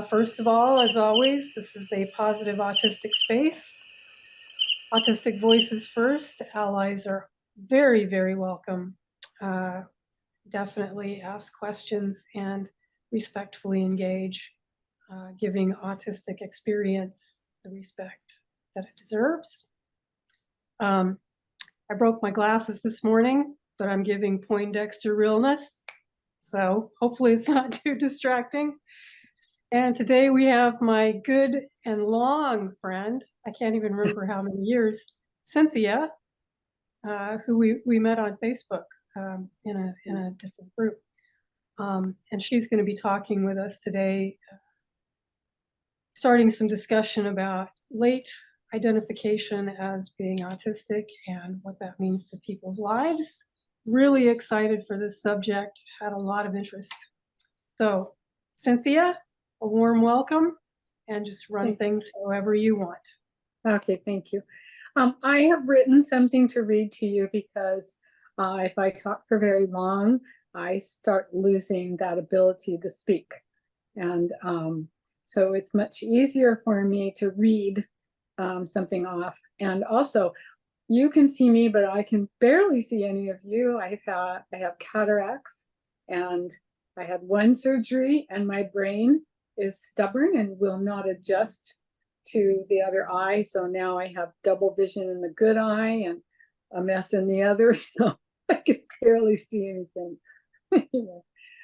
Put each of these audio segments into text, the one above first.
First of all, as always, this is a positive autistic space. Autistic voices first. Allies are very, very welcome. Definitely ask questions and respectfully engage, giving autistic experience the respect that it deserves. I broke my glasses this morning, but I'm giving Poindexter realness, so hopefully it's not too distracting. And today we have my good and long friend, I can't even remember how many years, Cynthia, who we met on Facebook in a different group. And she's going to be talking with us today, starting some discussion about late identification as being autistic and what that means to people's lives. Really excited for this subject, had a lot of interest. So, Cynthia, a warm welcome, and just run things however you want. Okay, thank you. I have written something to read to you because if I talk for very long, I start losing that ability to speak. And so it's much easier for me to read something off. And also, you can see me, but I can barely see any of you. I have cataracts, and I had one surgery, and my brain is stubborn and will not adjust to the other eye. So now I have double vision in the good eye and a mess in the other. So I can barely see anything.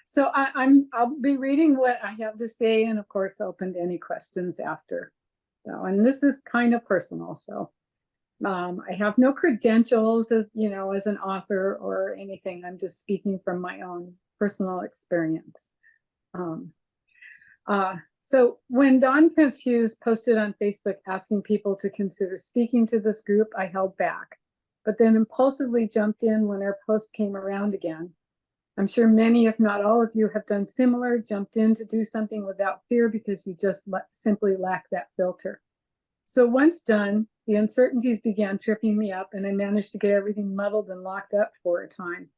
So I'll be reading what I have to say, and of course open to any questions after. So, and this is kind of personal. So I have no credentials as, as an author or anything. I'm just speaking from my own personal experience. So when Don Prince-Hughes posted on Facebook asking people to consider speaking to this group, I held back, but then impulsively jumped in when our post came around again. I'm sure many, if not all of you, have done similar, jumped in to do something without fear because you just simply lack that filter. So once done, the uncertainties began tripping me up, and I managed to get everything muddled and locked up for a time.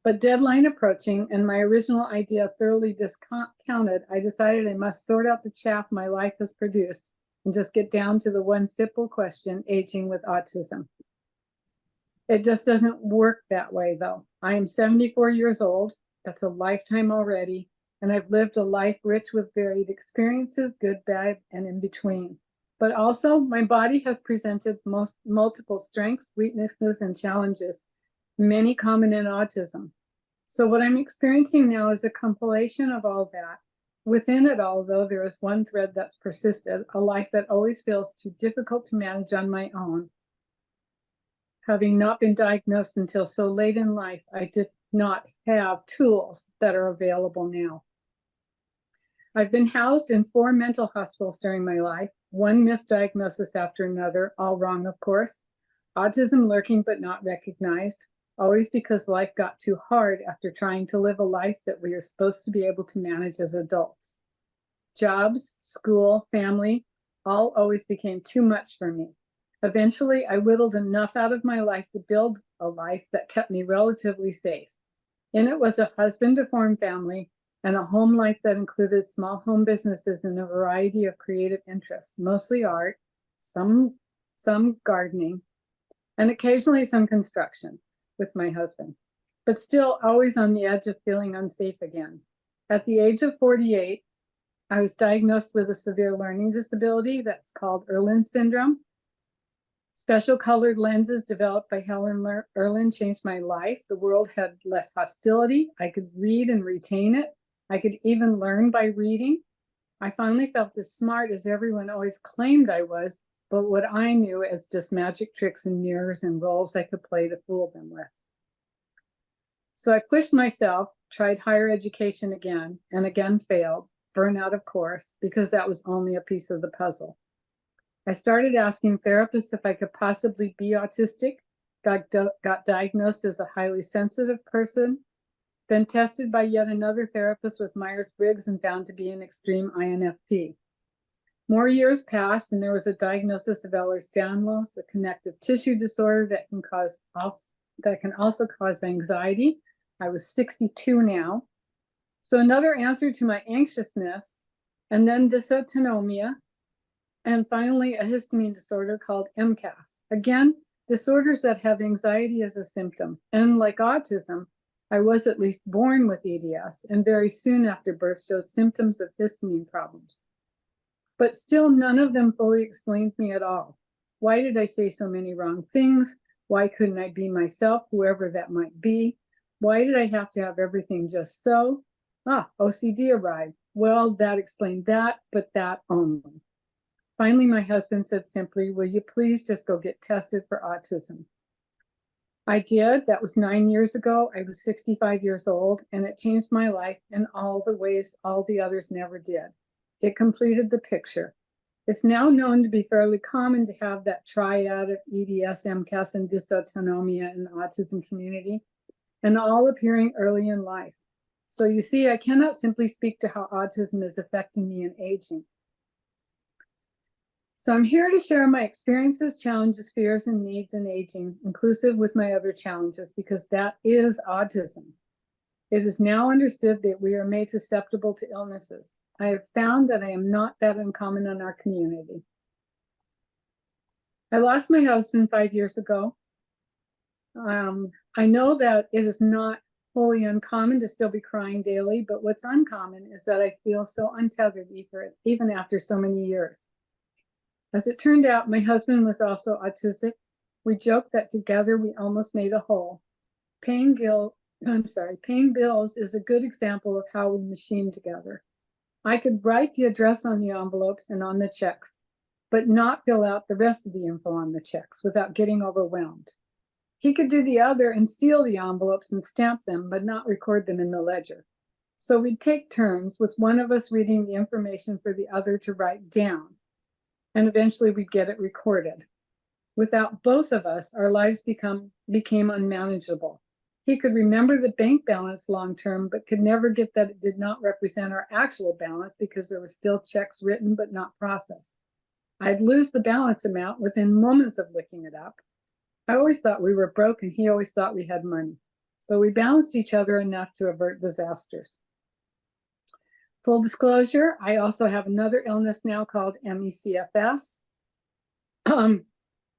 But deadline approaching and my original idea thoroughly discounted, I decided I must sort out the chaff my life has produced and just get down to the one simple question: aging with autism. It just doesn't work that way, though. I am 74 years old. That's a lifetime already. And I've lived a life rich with varied experiences, good, bad, and in between. But also, my body has presented multiple strengths, weaknesses, and challenges, many common in autism. So what I'm experiencing now is a compilation of all that. Within it all, though, there is one thread that's persisted, a life that always feels too difficult to manage on my own. Having not been diagnosed until so late in life, I did not have tools that are available now. I've been housed in 4 mental hospitals during my life, one misdiagnosis after another, all wrong, of course. Autism lurking but not recognized, always because life got too hard after trying to live a life that we are supposed to be able to manage as adults. Jobs, school, family, all always became too much for me. Eventually, I whittled enough out of my life to build a life that kept me relatively safe. In it was a husband to form family and a home life that included small home businesses and a variety of creative interests, mostly art, some gardening, and occasionally some construction with my husband, but still always on the edge of feeling unsafe again. At the age of 48, I was diagnosed with a severe learning disability that's called Irlen syndrome. Special colored lenses developed by Helen Irlen changed my life. The world had less hostility. I could read and retain it. I could even learn by reading. I finally felt as smart as everyone always claimed I was, but what I knew as just magic tricks and mirrors and roles I could play to fool them with. So I pushed myself, tried higher education again, and again failed. Burnout, of course, because that was only a piece of the puzzle. I started asking therapists if I could possibly be autistic, got diagnosed as a highly sensitive person, then tested by yet another therapist with Myers-Briggs and found to be an extreme INFP. More years passed, and there was a diagnosis of Ehlers-Danlos, a connective tissue disorder that can also cause anxiety. I was 62 now. So another answer to my anxiousness and then dysautonomia, and finally a histamine disorder called MCAS. Again, disorders that have anxiety as a symptom. And like autism, I was at least born with EDS and very soon after birth showed symptoms of histamine problems. But still, none of them fully explained me at all. Why did I say so many wrong things? Why couldn't I be myself, whoever that might be? Why did I have to have everything just so? OCD arrived. Well, that explained that, but that only. Finally, my husband said simply, will you please just go get tested for autism? I did. That was 9 years ago. I was 65 years old, and it changed my life in all the ways all the others never did. It completed the picture. It's now known to be fairly common to have that triad of EDS, MCAS, and dysautonomia in the autism community, and all appearing early in life. So you see, I cannot simply speak to how autism is affecting me in aging. So I'm here to share my experiences, challenges, fears, and needs in aging, inclusive with my other challenges, because that is autism. It is now understood that we are made susceptible to illnesses. I have found that I am not that uncommon in our community. I lost my husband 5 years ago. I know that it is not wholly uncommon to still be crying daily, but what's uncommon is that I feel so untethered even after so many years. As it turned out, my husband was also autistic. We joked that together we almost made a whole. Paying bills is a good example of how we machine together. I could write the address on the envelopes and on the checks, but not fill out the rest of the info on the checks without getting overwhelmed. He could do the other and seal the envelopes and stamp them, but not record them in the ledger. So we'd take turns with one of us reading the information for the other to write down, and eventually we'd get it recorded. Without both of us, our lives became unmanageable. He could remember the bank balance long term, but could never get that it did not represent our actual balance because there were still checks written but not processed. I'd lose the balance amount within moments of looking it up. I always thought we were broke and he always thought we had money, but we balanced each other enough to avert disasters. Full disclosure, I also have another illness now called ME/CFS.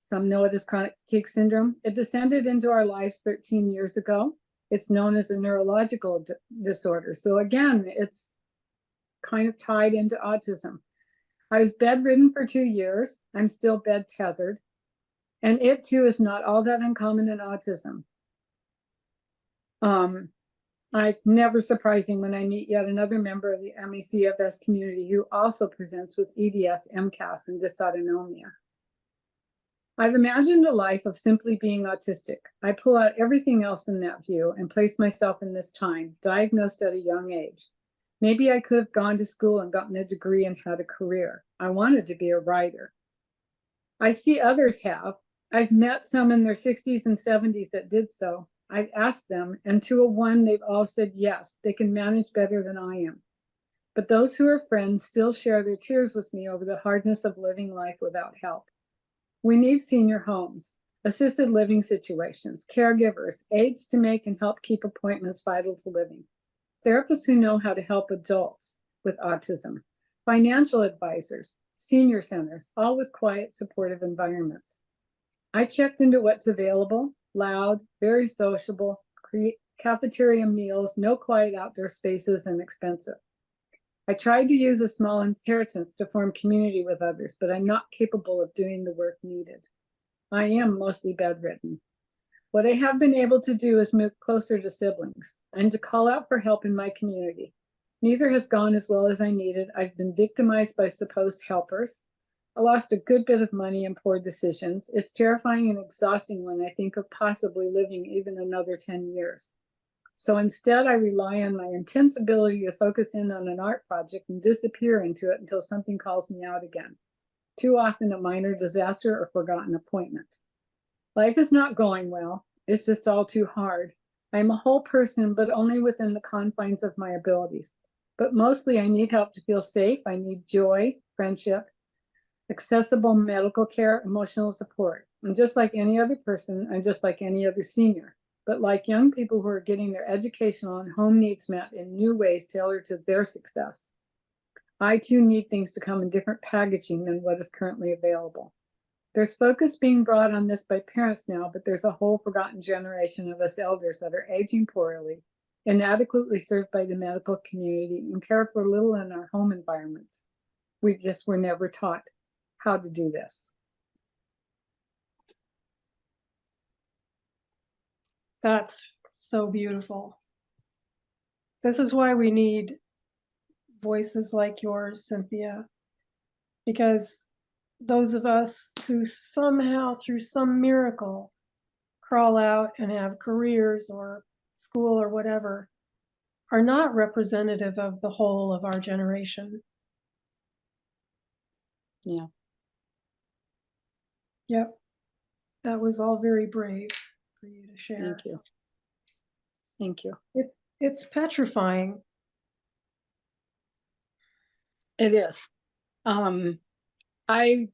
Some know it as chronic fatigue syndrome. It descended into our lives 13 years ago. It's known as a neurological disorder. So again, it's kind of tied into autism. I was bedridden for 2 years. I'm still bed tethered. And it too is not all that uncommon in autism. It's never surprising when I meet yet another member of the ME/CFS community who also presents with EDS, MCAS, and dysautonomia. I've imagined a life of simply being autistic. I pull out everything else in that view and place myself in this time, diagnosed at a young age. Maybe I could have gone to school and gotten a degree and had a career. I wanted to be a writer. I see others have. I've met some in their 60s and 70s that did so. I've asked them, and to a one, they've all said yes, they can manage better than I am. But those who are friends still share their tears with me over the hardness of living life without help. We need senior homes, assisted living situations, caregivers, aids to make and help keep appointments vital to living, therapists who know how to help adults with autism, financial advisors, senior centers, all with quiet, supportive environments. I checked into what's available: loud, very sociable, cafeteria meals, no quiet outdoor spaces, and expensive. I tried to use a small inheritance to form community with others, but I'm not capable of doing the work needed. I am mostly bedridden. What I have been able to do is move closer to siblings and to call out for help in my community. Neither has gone as well as I needed. I've been victimized by supposed helpers. I lost a good bit of money and poor decisions. It's terrifying and exhausting when I think of possibly living even another 10 years. So instead, I rely on my intense ability to focus in on an art project and disappear into it until something calls me out again. Too often a minor disaster or forgotten appointment. Life is not going well. It's just all too hard. I'm a whole person, but only within the confines of my abilities. But mostly I need help to feel safe. I need joy, friendship, accessible medical care, emotional support. And just like any other person, I'm just like any other senior. But like young people who are getting their educational and home needs met in new ways tailored to their success. I too need things to come in different packaging than what is currently available. There's focus being brought on this by parents now, but there's a whole forgotten generation of us elders that are aging poorly, inadequately served by the medical community, and cared for little in our home environments. We just were never taught how to do this. That's so beautiful. This is why we need voices like yours, Cynthia, because those of us who somehow, through some miracle, crawl out and have careers or school or whatever, are not representative of the whole of our generation. Yeah. Yep. That was all very brave for you to share. Thank you. Thank you. It's petrifying. It is. I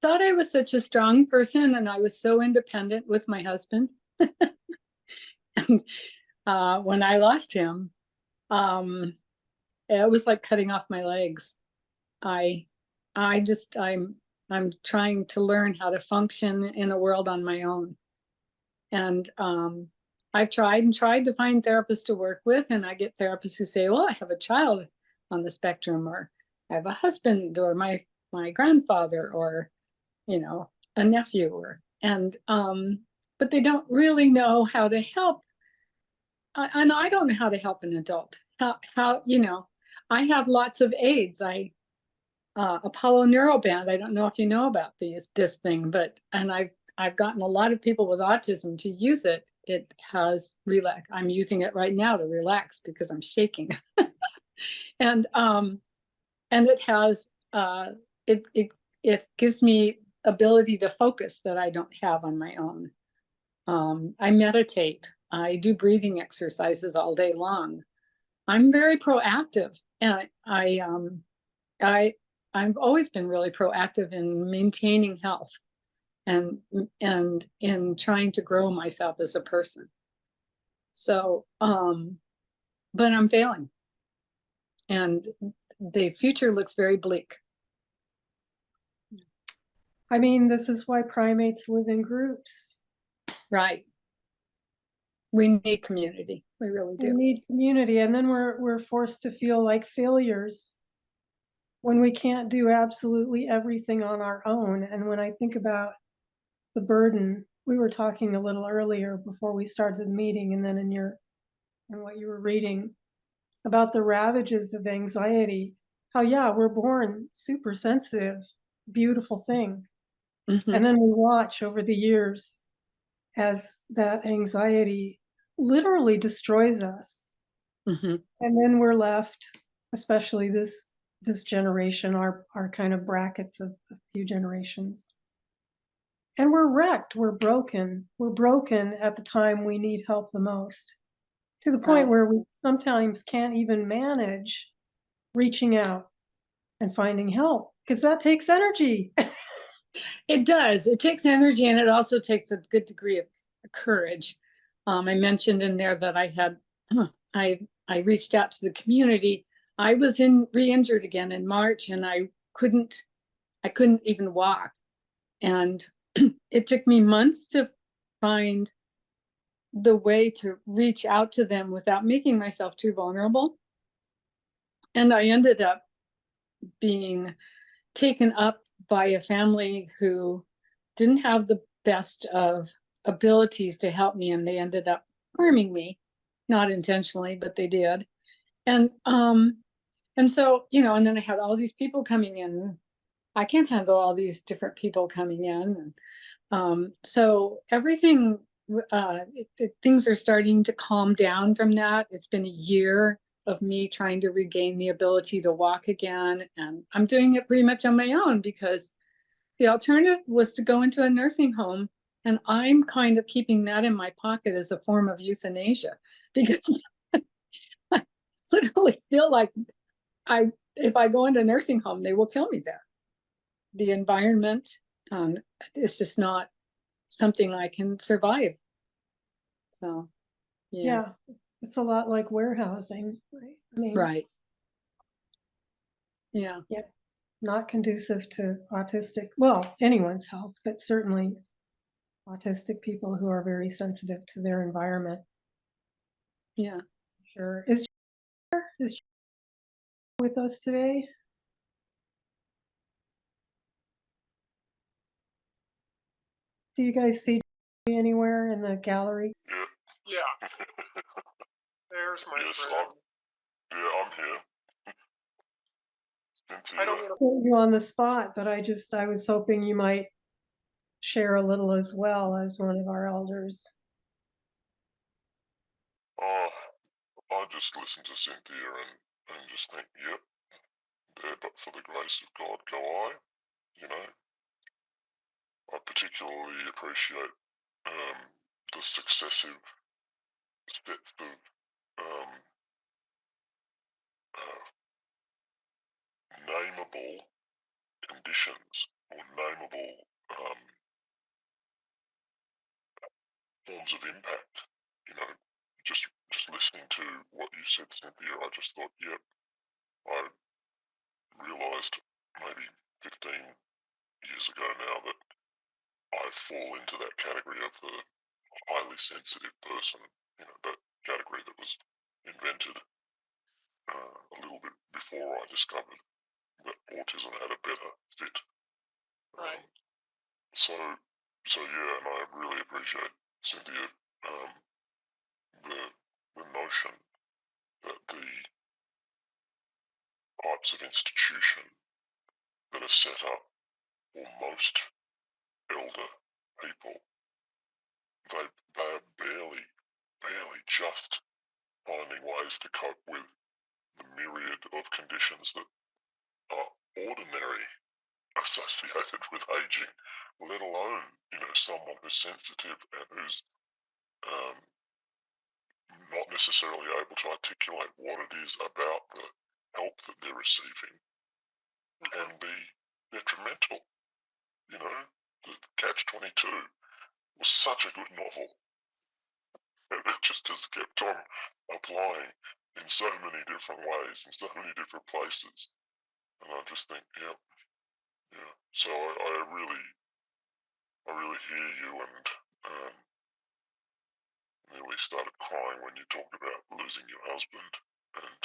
thought I was such a strong person and I was so independent with my husband. And when I lost him, it was like cutting off my legs. I'm trying to learn how to function in a world on my own. And I've tried to find therapists to work with, and I get therapists who say, well, I have a child on the spectrum, or I have a husband, or my grandfather, or, you know, a nephew, or, and but they don't really know how to help. And I don't know how to help an adult. How you know, I have lots of aids. Apollo Neuroband. I don't know if you know about this thing, but I've gotten a lot of people with autism to use it. It has relax. I'm using it right now to relax because I'm shaking, and it has it gives me ability to focus that I don't have on my own. I meditate. I do breathing exercises all day long. I'm very proactive, and I've always been really proactive in maintaining health and in trying to grow myself as a person. So, but I'm failing, and the future looks very bleak. I mean, this is why primates live in groups. Right. We need community. We really do. We need community, and then we're forced to feel like failures when we can't do absolutely everything on our own. And when I think about the burden, we were talking a little earlier before we started the meeting, and then in what you were reading about the ravages of anxiety, how, yeah, we're born super sensitive, beautiful thing. Mm-hmm. And then we watch over the years as that anxiety literally destroys us. Mm-hmm. And then we're left, especially this generation, our kind of brackets of a few generations. And we're wrecked, we're broken at the time we need help the most, to the point where we sometimes can't even manage reaching out and finding help, because that takes energy. It does. It takes energy, and it also takes a good degree of courage. I mentioned in there that I reached out to the community. I was re-injured again in March, and I couldn't even walk. And it took me months to find the way to reach out to them without making myself too vulnerable. And I ended up being taken up by a family who didn't have the best of abilities to help me, and they ended up harming me, not intentionally, but they did. And so, you know, and then I had all these people coming in. I can't handle all these different people coming in. And so everything, things are starting to calm down from that. It's been a year of me trying to regain the ability to walk again. And I'm doing it pretty much on my own, because the alternative was to go into a nursing home. And I'm kind of keeping that in my pocket as a form of euthanasia, because I literally feel like if I go into a nursing home, they will kill me there. The environment is just not something I can survive. So, Yeah, it's a lot like warehousing, right? I mean, right. Yeah. Not conducive to autistic, well, anyone's health, but certainly autistic people who are very sensitive to their environment. Yeah. Sure. Is she with us today? Do you guys see anywhere in the gallery? Yeah. There's my Yes, friend. I'm here. Cynthia. I don't want to. Put you on the spot, but I was hoping you might share a little as well as one of our elders. Oh, I just listen to Cynthia and just think, yep, there, but for the grace of God go I. You know, I particularly appreciate the successive sets of nameable conditions or nameable forms of impact. You know, just listening to what you said, Cynthia, I just thought, yep, I realised maybe 15 years ago now that I fall into that category of the highly sensitive person, you know, that category that was invented a little bit before I discovered that autism had a better fit. Right. So yeah, and I really appreciate, Cynthia, the notion that the types of institution that are set up for most elder people, they are barely just finding ways to cope with the myriad of conditions that are ordinary associated with aging, let alone, you know, someone who's sensitive and who's not necessarily able to articulate what it is about the help that they're receiving can be detrimental. You know, the Catch-22 was such a good novel, and it just has kept on applying in so many different ways, in so many different places. And I just think, yeah. So I really hear you, and nearly started crying when you talked about losing your husband, and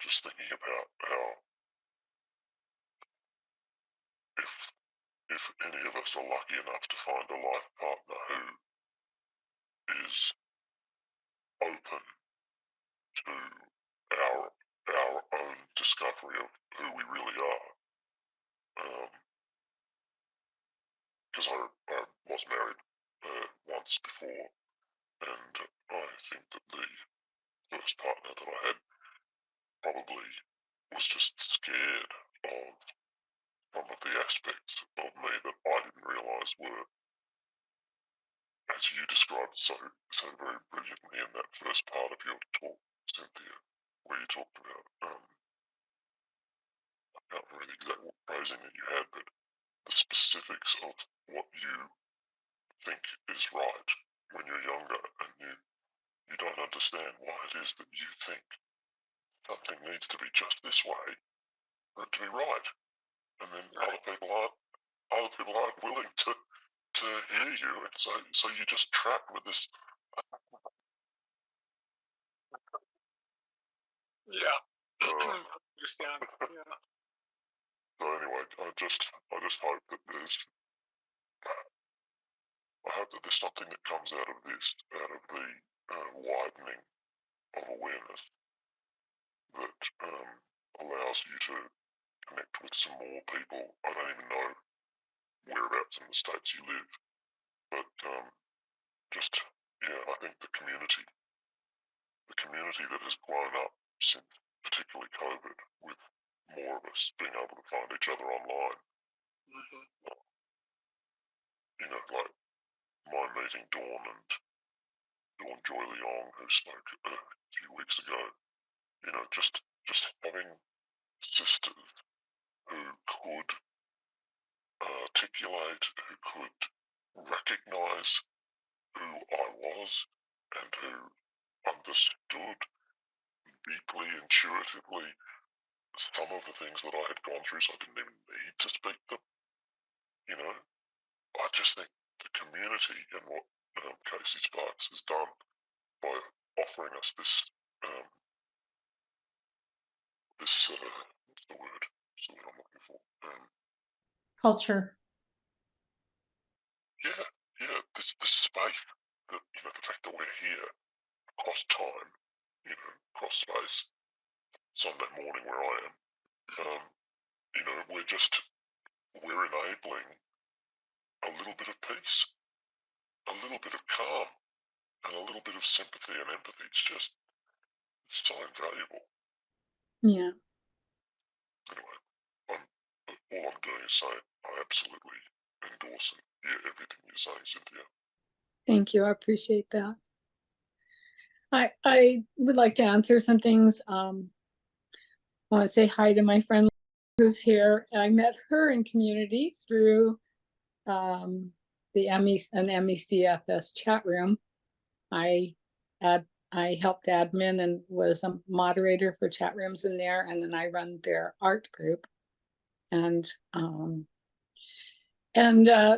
just thinking about how if any of us are lucky enough to find a life partner who is open to our own discovery of who we really are. Because I was married once before, and I think that the first partner that I had probably was just scared of some of the aspects of me that I didn't realise were, as you described so very brilliantly in that first part of your talk, Cynthia, where you talked about, I can't remember the exact phrasing that you had, but the specifics of what you think is right when you're younger, and you don't understand why it is that you think something needs to be just this way for it to be right, and then other people aren't willing to hear you, and so you're just trapped with this. Yeah. Understand. Yeah. So anyway, I just hope that there's something that comes out of this, out of the widening of awareness that allows you to connect with some more people. I don't even know whereabouts in the States you live, but I think the community that has grown up since particularly COVID, with more of us being able to find each other online. You know, like my meeting Dawn Joy Leong, who spoke a few weeks ago. You know, just having sisters who could articulate, who could recognise who I was, and who understood deeply, intuitively, some of the things that I had gone through, so I didn't even need to speak them. You know, I just think the community and what CASY Sparks has done by offering us this, what's the word? What's the word I'm looking for? Culture. Yeah, this space that, you know, the fact that we're here across time, you know, across space, Sunday morning where I am, you know, we're enabling a little bit of peace, a little bit of calm, and a little bit of sympathy and empathy. It's so invaluable. Yeah. Anyway, all I'm doing is saying I absolutely endorse and hear everything you're saying, Cynthia. Thank you. I appreciate that. I would like to answer some things. I want to say hi to my friend who's here. I met her in community through an MECFS chat room. I helped admin and was a moderator for chat rooms in there, and then I run their art group. And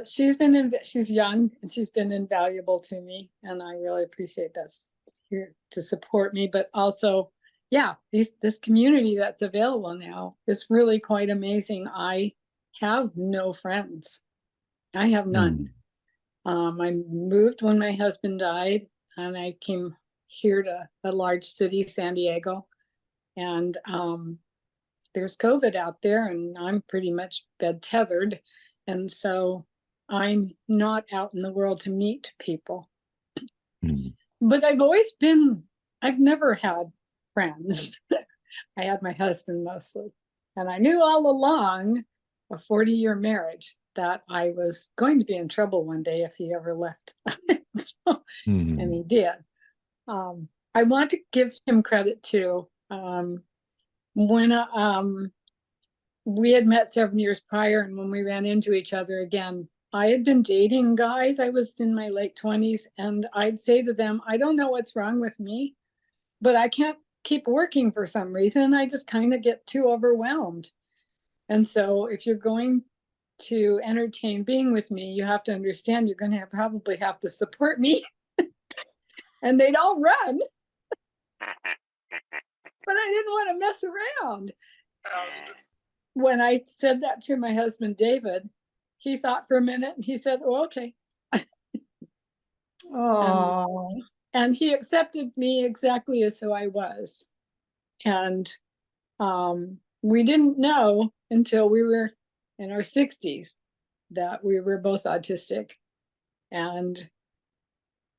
she's young and she's been invaluable to me, and I really appreciate that here to support me. But also, yeah, this community that's available now is really quite amazing. I have no friends. I have none. I moved when my husband died, and I came here to a large city, San Diego, and there's COVID out there, and I'm pretty much bed tethered. And so I'm not out in the world to meet people. But I've never had friends. I had my husband mostly. And I knew all along, a 40-year marriage, that I was going to be in trouble one day if he ever left. And he did. I want to give him credit too. When we had met 7 years prior, and when we ran into each other again, I had been dating guys. I was in my late 20s, and I'd say to them, I don't know what's wrong with me, but I can't keep working for some reason. I just kind of get too overwhelmed. And so if you're going to entertain being with me, you have to understand you're going to probably have to support me. And they'd all run. But I didn't want to mess around. When I said that to my husband, David, he thought for a minute and he said, oh, okay. Oh, And he accepted me exactly as who I was. And we didn't know until we were in our 60s that we were both autistic. And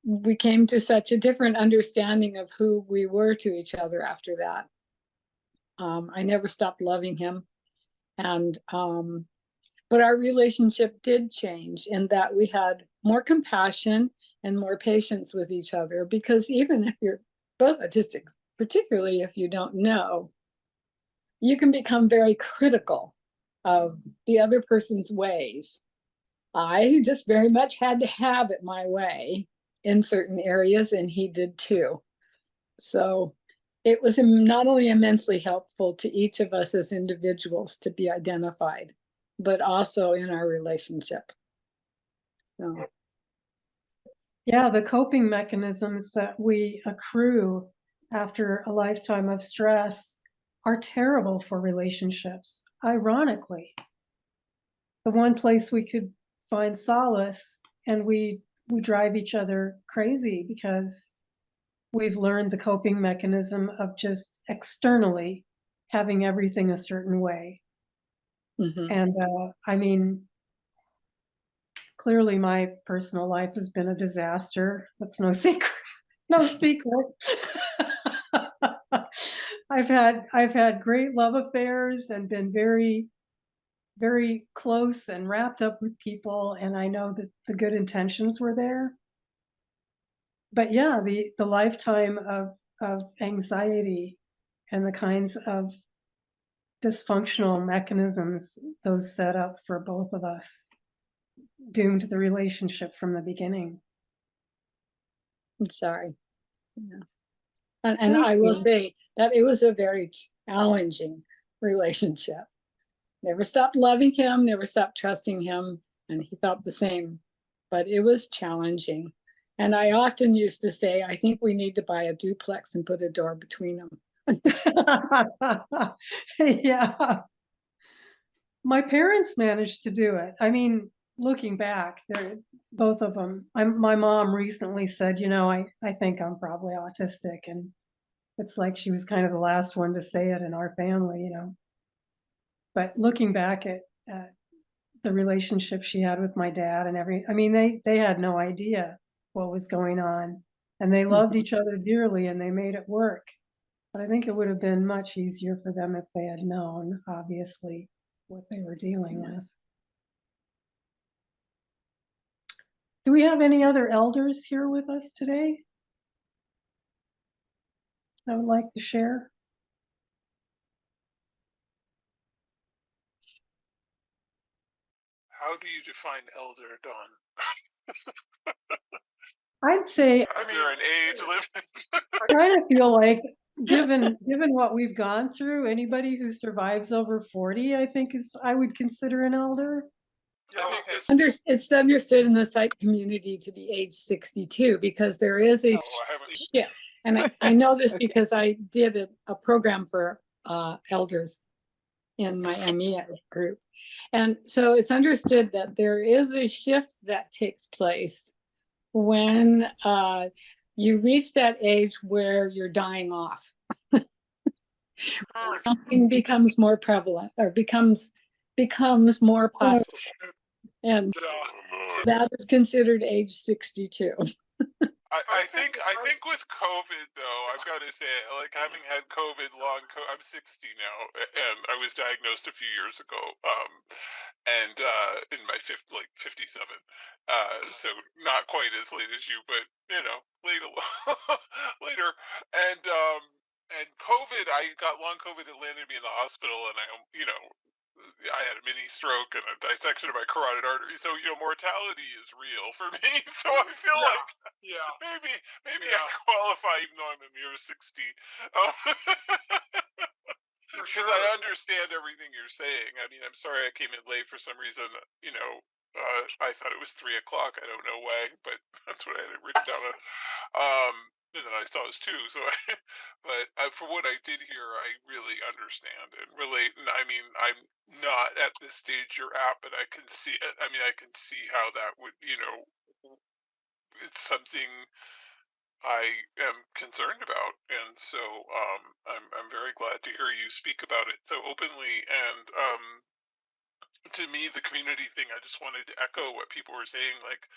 we came to such a different understanding of who we were to each other after that. I never stopped loving him. And but our relationship did change in that we had more compassion and more patience with each other, because even if you're both autistic, particularly if you don't know, you can become very critical of the other person's ways. I just very much had to have it my way in certain areas, and he did too. So it was not only immensely helpful to each of us as individuals to be identified, but also in our relationship. So. yeah, the coping mechanisms that we accrue after a lifetime of stress are terrible for relationships. Ironically, the one place we could find solace, and we drive each other crazy because we've learned the coping mechanism of just externally having everything a certain way. And I mean, clearly my personal life has been a disaster. That's no secret. No secret. I've had great love affairs and been very, very close and wrapped up with people, and I know that the good intentions were there. But yeah, the lifetime of anxiety and the kinds of dysfunctional mechanisms those set up for both of us doomed the relationship from the beginning. I'm sorry. Yeah. And I will say that it was a very challenging relationship. Never stopped loving him, never stopped trusting him, and he felt the same. But it was challenging. And I often used to say, I think we need to buy a duplex and put a door between them. Yeah. My parents managed to do it. I mean, looking back, they're both of them. My mom recently said, you know, I think I'm probably autistic. And it's like she was kind of the last one to say it in our family, you know. But looking back at the relationship she had with my dad and I mean, they had no idea what was going on. And they loved each other dearly and they made it work. But I think it would have been much easier for them if they had known, obviously, what they were dealing with. Do we have any other elders here with us today that would like to share? How do you define elder, Don? I'd say Is there an age limit? I kind of feel like given what we've gone through, anybody who survives over 40, I think I would consider an elder. It's It's understood in the psych community to be age 62 because there is a shift. And I know this because I did a program for elders in my EMEA group. And so it's understood that there is a shift that takes place when you reach that age where you're dying off. Something becomes more prevalent or becomes more possible. And that is considered age 62. I think with COVID though, I've got to say, like having had COVID I'm 60 now, and I was diagnosed a few years ago, and in my 57, so not quite as late as you, but you know, later, and COVID, I got long COVID. It landed me in the hospital, and I had a mini stroke and a dissection of my carotid artery. So, mortality is real for me. So I feel like maybe I qualify even though I'm a mere 60. Because I understand everything you're saying. I mean, I'm sorry I came in late for some reason. I thought it was 3:00. I don't know why, but that's what I had written down. And then I saw it was 2. So, but for what I did hear, I really understand and relate. And I mean, I'm not at the stage you're at, but I can see it. I mean, I can see how that would, it's something I am concerned about, and so I'm very glad to hear you speak about it so openly. And to me, the community thing, I just wanted to echo what people were saying. Like,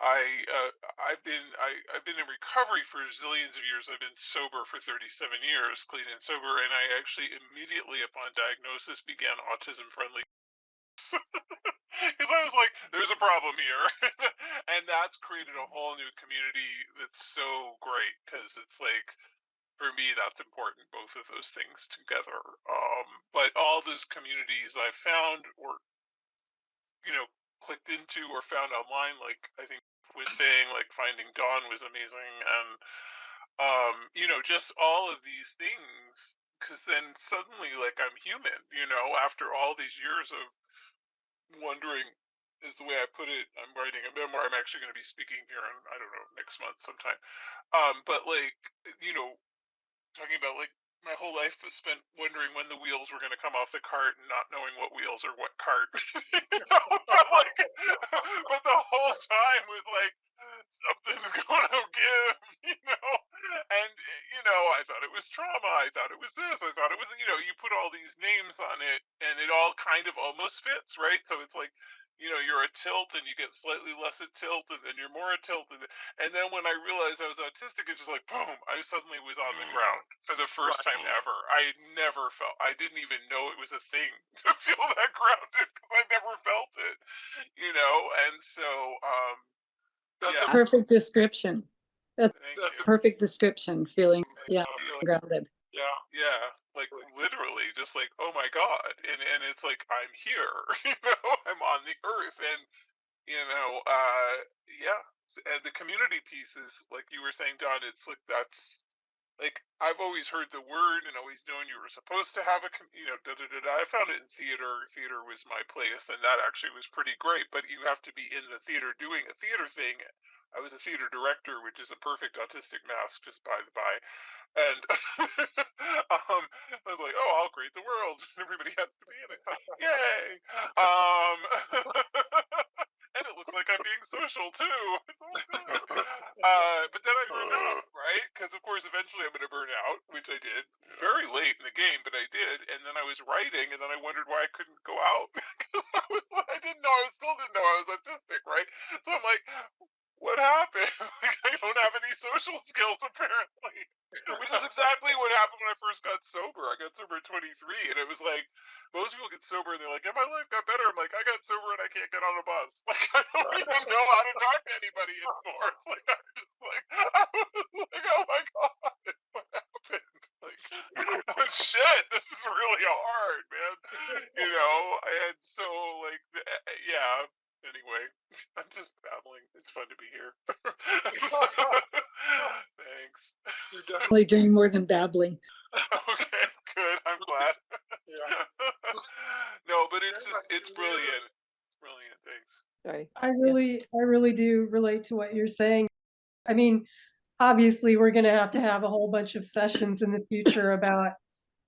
I've been in recovery for zillions of years. I've been sober for 37 years, clean and sober, and I actually immediately upon diagnosis began autism-friendly. Because I was like, there's a problem here. And that's created a whole new community that's so great, because it's like, for me, that's important, both of those things together. But all those communities I found or, clicked into or found online, like I think was saying, like finding Dawn was amazing. And, just all of these things, because then suddenly, like, I'm human, after all these years of wondering, is the way I put it. I'm writing a memoir. I'm actually going to be speaking here in, I don't know, next month sometime. But like, talking about like my whole life was spent wondering when the wheels were going to come off the cart and not knowing what wheels or what cart. But like, but the whole time was like, something's going to give, and I thought it was trauma. I thought it was this. I thought it was, you put all these names on it, and it all kind of almost fits, right? So it's like, you're a tilt and you get slightly less a tilt, and then you're more a tilt. And then when I realized I was autistic, it's just like, boom, I suddenly was on the ground for the first time ever. I had never felt, I didn't even know it was a thing to feel that grounded, because I never felt it, and so, that's a perfect description. That's a perfect description, feeling, grounded. Yeah, like literally just like, oh my God. And it's like, I'm here, I'm on the earth. And, yeah. And the community piece is, like you were saying, Don, it's like, that's like, I've always heard the word and always known you were supposed to have a, I found it in theater. Theater was my place, and that actually was pretty great. But you have to be in the theater doing a theater thing. I was a theater director, which is a perfect autistic mask, just by the by. And I was like, oh, I'll create the world. Everybody has to be in it. Yay! And it looks like I'm being social too. It's all good. But then I burned out, right? Because of course, eventually I'm going to burn out, which I did very late in the game, but I did. And then I was writing, and then I wondered why I couldn't go out because I didn't know. I still didn't know I was autistic, right? So I'm like, what happened? Like, I don't have any social skills apparently. Which is exactly what happened when I first got sober. I got sober at 23, and it was like, most people get sober and they're like, yeah, my life got better. I'm like, I got sober and I can't get on a bus. Like, I don't even know how to talk to anybody anymore. Like, I was like, oh my God, what happened? Like, oh shit, this is really hard, man. And so, like, yeah, anyway, I'm just babbling. It's fun to be here. Thanks. You're definitely doing more than babbling. Okay, good. I'm glad. Yeah. No, but it's brilliant. It's brilliant. Thanks. Sorry. I really do relate to what you're saying. I mean, obviously, we're going to have a whole bunch of sessions in the future about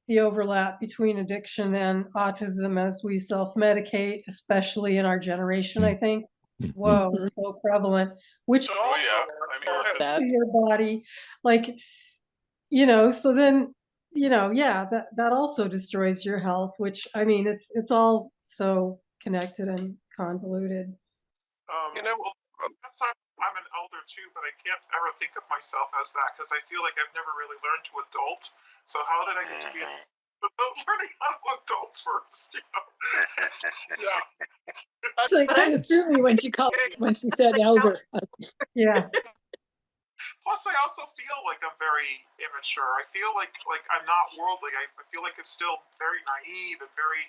the overlap between addiction and autism as we self-medicate, especially in our generation, I think. Whoa, so prevalent. Which Oh yeah, I'm here for that. your body, like, so then, yeah, that also destroys your health, which, I mean, it's all so connected and convoluted. Well, that's I'm an elder too, but I can't ever think of myself as that because I feel like I've never really learned to adult. So how did I get to be an adult? Learning how to adult first, Yeah. Actually, it kind of threw me when she said elder. Yeah. Plus, I also feel like I'm very immature. I feel like I'm not worldly. I feel like I'm still very naive and very,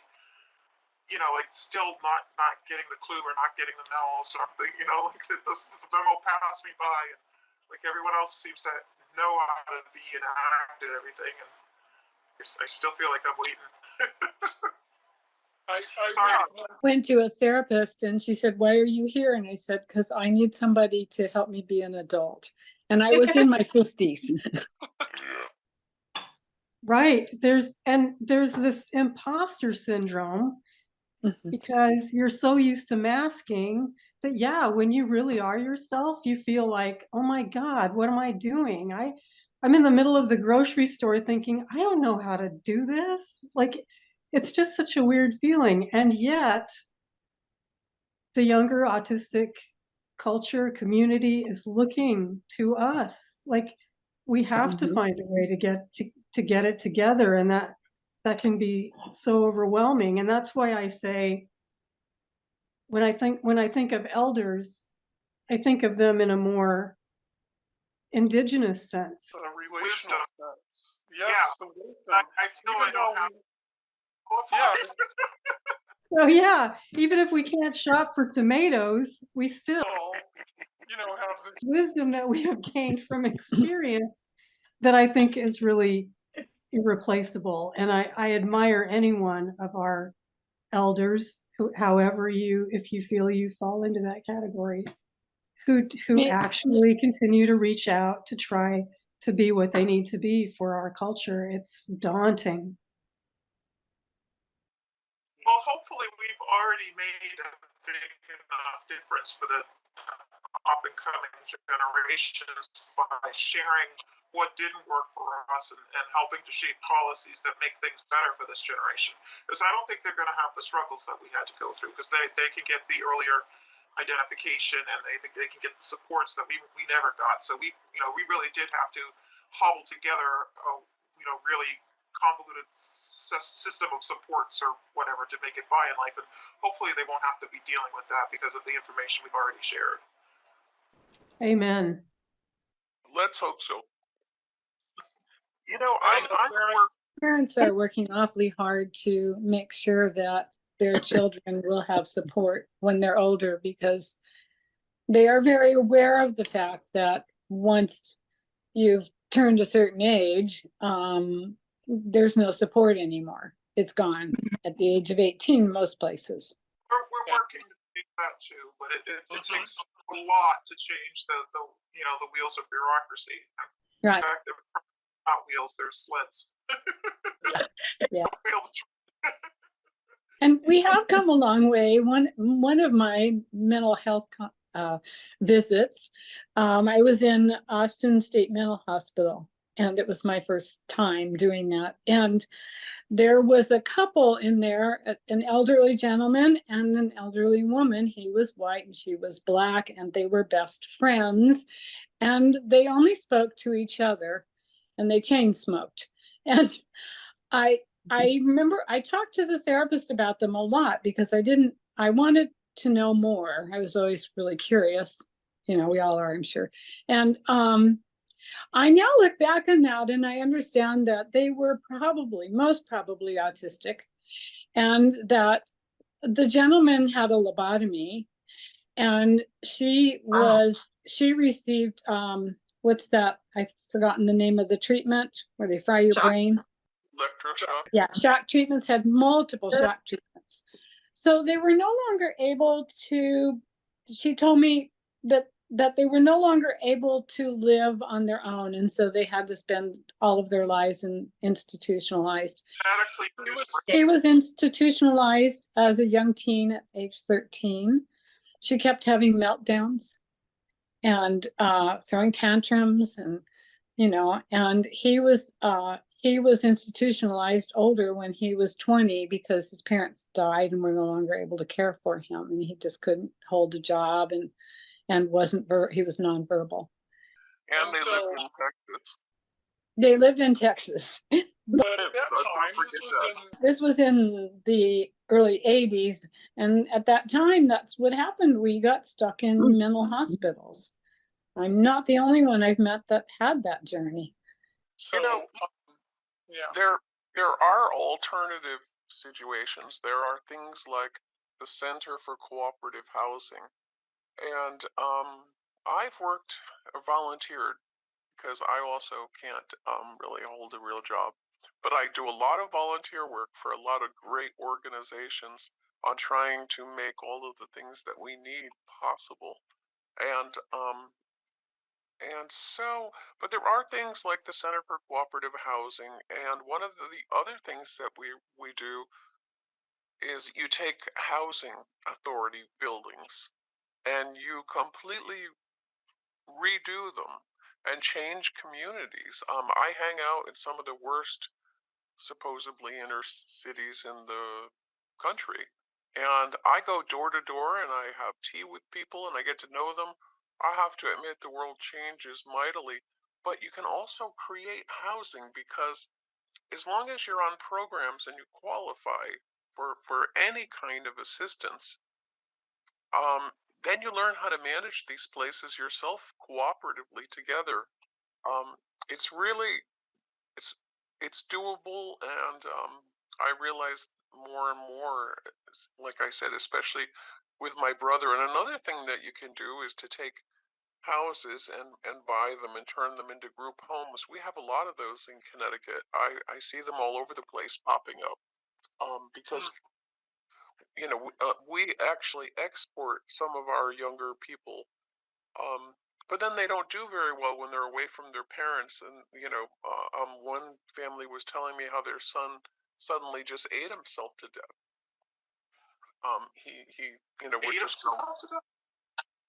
like still not getting the clue or not getting the memo or something. Like the memo passed me by, and like everyone else seems to know how to be and act and everything, and I still feel like I'm waiting. Sorry. Went to a therapist and she said, "Why are you here?" And I said, "Because I need somebody to help me be an adult." And I was in my 50s. Right. There's this imposter syndrome because you're so used to masking that, yeah, when you really are yourself, you feel like, oh my God, what am I doing? I'm in the middle of the grocery store thinking, I don't know how to do this. Like, it's just such a weird feeling. And yet the younger autistic culture community is looking to us. Like, we have to find a way to get it together, and that can be so overwhelming. And that's why I say, when I think of elders, I think of them in a more indigenous sense. A relational sense. Yes, Yeah, I feel I don't have. So yeah, even if we can't shop for tomatoes, we still, have this wisdom that we have gained from experience that I think is really irreplaceable. And I admire any one of our elders, if you feel you fall into that category, who actually continue to reach out to try to be what they need to be for our culture. It's daunting. Well, hopefully we've already made a big enough difference for the up and coming generations by sharing what didn't work for us and helping to shape policies that make things better for this generation. Because I don't think they're going to have the struggles that we had to go through, because they can get the earlier identification and they can get the supports that we never got. So we really did have to hobble together really convoluted system of supports or whatever to make it by in life, and hopefully they won't have to be dealing with that because of the information we've already shared. Amen. Let's hope so. Parents are working awfully hard to make sure that their children will have support when they're older, because they are very aware of the fact that once you've turned a certain age, there's no support anymore. It's gone at the age of 18, most places. We're working to change that too, but it takes a lot to change the the wheels of bureaucracy. Right. In fact, they're not wheels; they're sleds. Yeah. Wheels. And we have come a long way. One of my mental health visits, I was in Austin State Mental Hospital, and it was my first time doing that. And there was a couple in there, an elderly gentleman and an elderly woman. He was white and she was black, and they were best friends. And they only spoke to each other, and they chain smoked. And I remember I talked to the therapist about them a lot because I wanted to know more. I was always really curious. We all are, I'm sure. And I now look back on that and I understand that they were most probably autistic, and that the gentleman had a lobotomy, and she received, what's that? I've forgotten the name of the treatment where they fry your brain. Electroshock. Yeah, shock treatments, had multiple shock treatments. So they were no longer able to, she told me that they were no longer able to live on their own. And so they had to spend all of their lives institutionalized. She was institutionalized as a young teen at age 13. She kept having meltdowns and throwing tantrums, and and he was institutionalized older when he was 20 because his parents died and were no longer able to care for him, and he just couldn't hold a job, and he was nonverbal. And they lived in Texas. They lived in Texas. But at that time, this was in the early 80s, and at that time that's what happened. We got stuck in mental hospitals. I'm not the only one I've met that had that journey. So, there are alternative situations. There are things like the Center for Cooperative Housing. And I've volunteered, because I also can't really hold a real job. But I do a lot of volunteer work for a lot of great organizations on trying to make all of the things that we need possible. But there are things like the Center for Cooperative Housing, and one of the other things that we do is you take housing authority buildings and you completely redo them and change communities. I hang out in some of the worst, supposedly, inner cities in the country, and I go door to door and I have tea with people and I get to know them. I have to admit the world changes mightily, but you can also create housing, because as long as you're on programs and you qualify for any kind of assistance, then you learn how to manage these places yourself cooperatively together. It's really it's doable, and I realize more and more, like I said, especially with my brother. And another thing that you can do is to take houses and buy them and turn them into group homes. We have a lot of those in Connecticut. I see them all over the place popping up, because we actually export some of our younger people, but then they don't do very well when they're away from their parents. And one family was telling me how their son suddenly just ate himself to death. He would just go.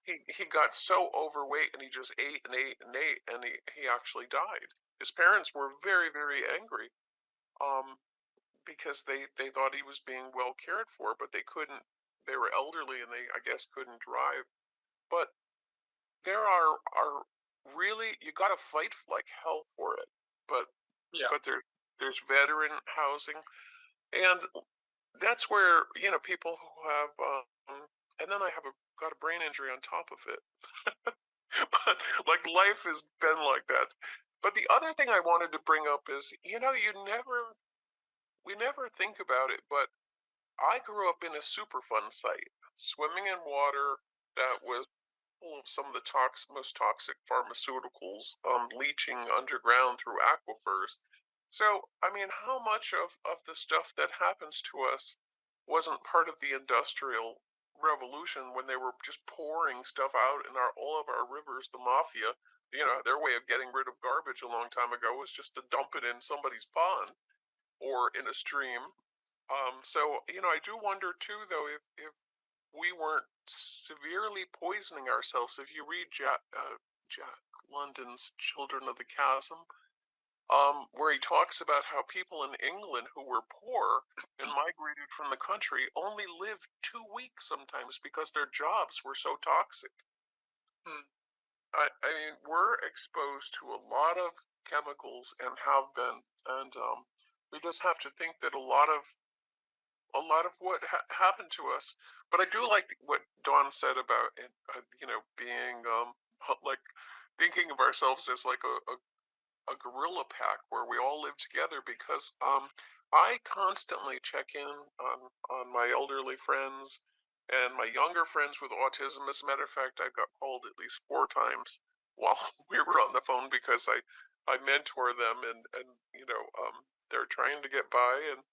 He got so overweight, and he just ate and ate and ate, and he actually died. His parents were very, very angry, because they thought he was being well cared for, but they couldn't. They were elderly, and they, I guess, couldn't drive. But there are really, you got to fight like hell for it. But there's veteran housing, and that's where people who have and then I got a brain injury on top of it. But like, life has been like that. But the other thing I wanted to bring up is, we never think about it, but I grew up in a Superfund site, swimming in water that was of some of the most toxic pharmaceuticals leaching underground through aquifers. So, I mean, how much of the stuff that happens to us wasn't part of the industrial revolution when they were just pouring stuff out in all of our rivers? The mafia, their way of getting rid of garbage a long time ago was just to dump it in somebody's pond or in a stream. So, I do wonder too, though, if we weren't severely poisoning ourselves. If you read Jack London's Children of the Chasm, where he talks about how people in England who were poor and migrated from the country only lived 2 weeks sometimes because their jobs were so toxic. I mean, we're exposed to a lot of chemicals and have been, and we just have to think that a lot of what happened to us. But I do like what Dawn said about it, being like thinking of ourselves as like a gorilla pack where we all live together, because I constantly check in on my elderly friends and my younger friends with autism. As a matter of fact, I got called at least 4 times while we were on the phone because I mentor them, and they're trying to get by, and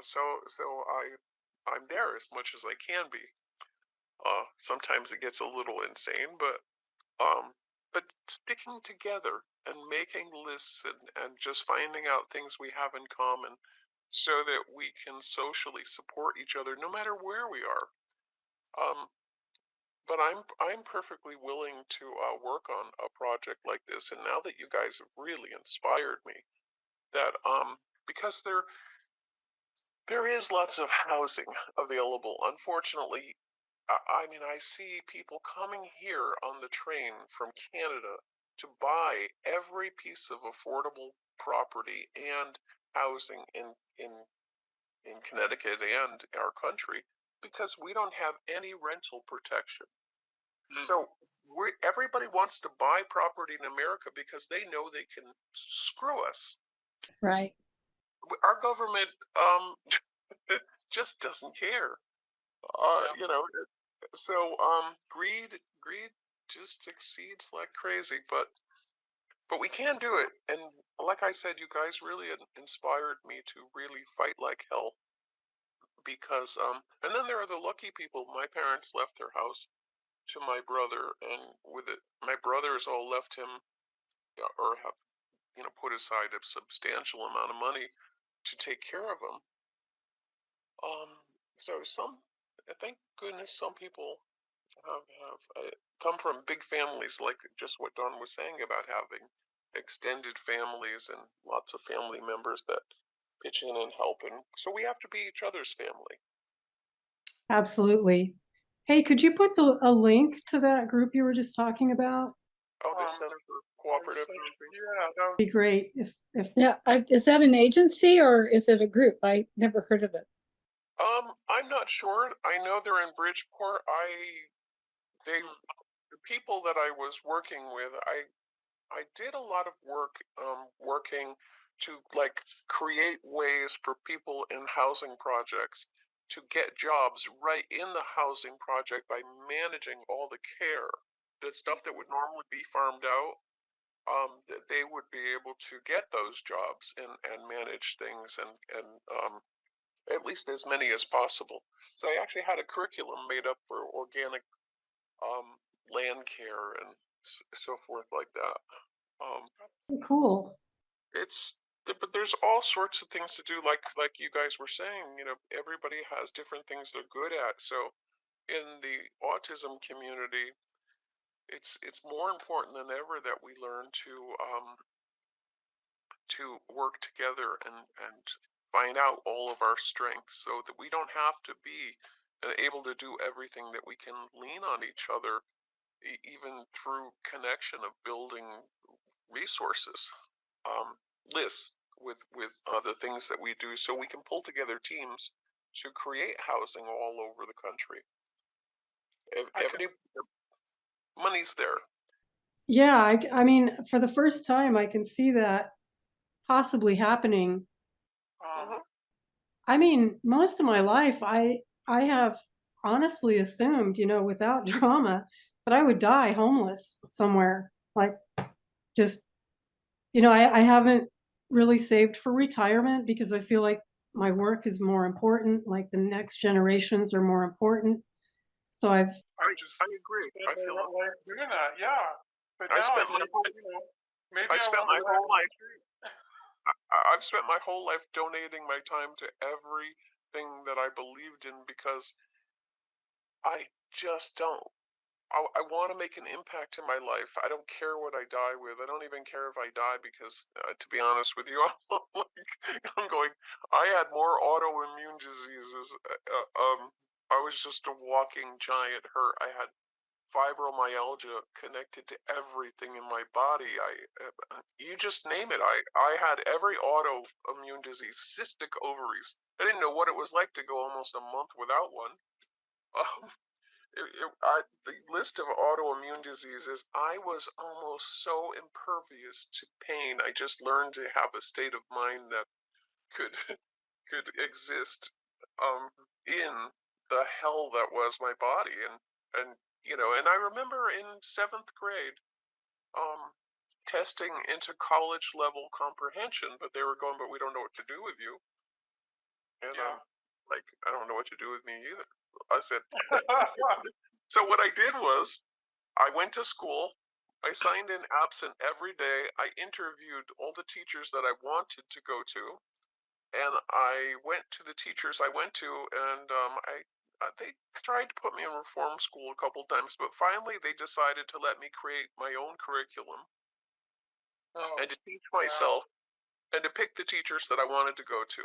so I'm there as much as I can be. Sometimes it gets a little insane, but sticking together and making lists, and just finding out things we have in common so that we can socially support each other no matter where we are. But I'm perfectly willing to work on a project like this, and now that you guys have really inspired me, that because there is lots of housing available. Unfortunately, I mean, I see people coming here on the train from Canada to buy every piece of affordable property and housing in Connecticut and our country because we don't have any rental protection. So everybody wants to buy property in America because they know they can screw us. Right. Our government just doesn't care. So greed just exceeds like crazy, but we can do it. And like I said, you guys really inspired me to really fight like hell, because and then there are the lucky people. My parents left their house to my brother, and with it, my brothers all left him, or have put aside a substantial amount of money to take care of him. So thank goodness, some people have come from big families, like just what Don was saying about having extended families and lots of family members that pitch in and help. And so we have to be each other's family. Absolutely. Hey, could you put a link to that group you were just talking about? Oh, the Center for Cooperative Housing. Yeah, that would Be great if Yeah. Is that an agency or is it a group? I never heard of it. I'm not sure. I know they're in Bridgeport. The people that I was working with, I did a lot of work working to like create ways for people in housing projects to get jobs right in the housing project by managing all the care, the stuff that would normally be farmed out. That they would be able to get those jobs and manage things, and at least as many as possible. So I actually had a curriculum made up for organic land care and so forth like that. cool. But there's all sorts of things to do, like you guys were saying. Everybody has different things they're good at. So in the autism community, it's more important than ever that we learn to work together and find out all of our strengths, so that we don't have to be able to do everything, that we can lean on each other, even through connection of building resources, lists with the things that we do, so we can pull together teams to create housing all over the country. Money's there. Yeah, I mean, for the first time, I can see that possibly happening. I mean, most of my life, I have honestly assumed, without drama, but I would die homeless somewhere. Like, just, you know, I haven't really saved for retirement because I feel like my work is more important, like the next generations are more important. So I agree. I feel like doing that, yeah. But I now spent I my think, you know, maybe I I spent want my to whole live on the life street. I've spent my whole life donating my time to everything that I believed in because I just don't. I want to make an impact in my life. I don't care what I die with. I don't even care if I die because, to be honest with you, I'm going. I had more autoimmune diseases. I was just a walking giant hurt. I had fibromyalgia connected to everything in my body. You just name it. I had every autoimmune disease, cystic ovaries. I didn't know what it was like to go almost a month without one. The list of autoimmune diseases, I was almost so impervious to pain. I just learned to have a state of mind that could could exist in the hell that was my body, and you know, and I remember in 7th grade testing into college level comprehension, but they were going, but we don't know what to do with you, and Yeah. like, I don't know what to do with me either. I said, so what I did was I went to school. I signed in absent every day. I interviewed all the teachers that I wanted to go to, and I went to the teachers I went to, and they tried to put me in reform school a couple times, but finally they decided to let me create my own curriculum and to teach myself and to pick the teachers that I wanted to go to.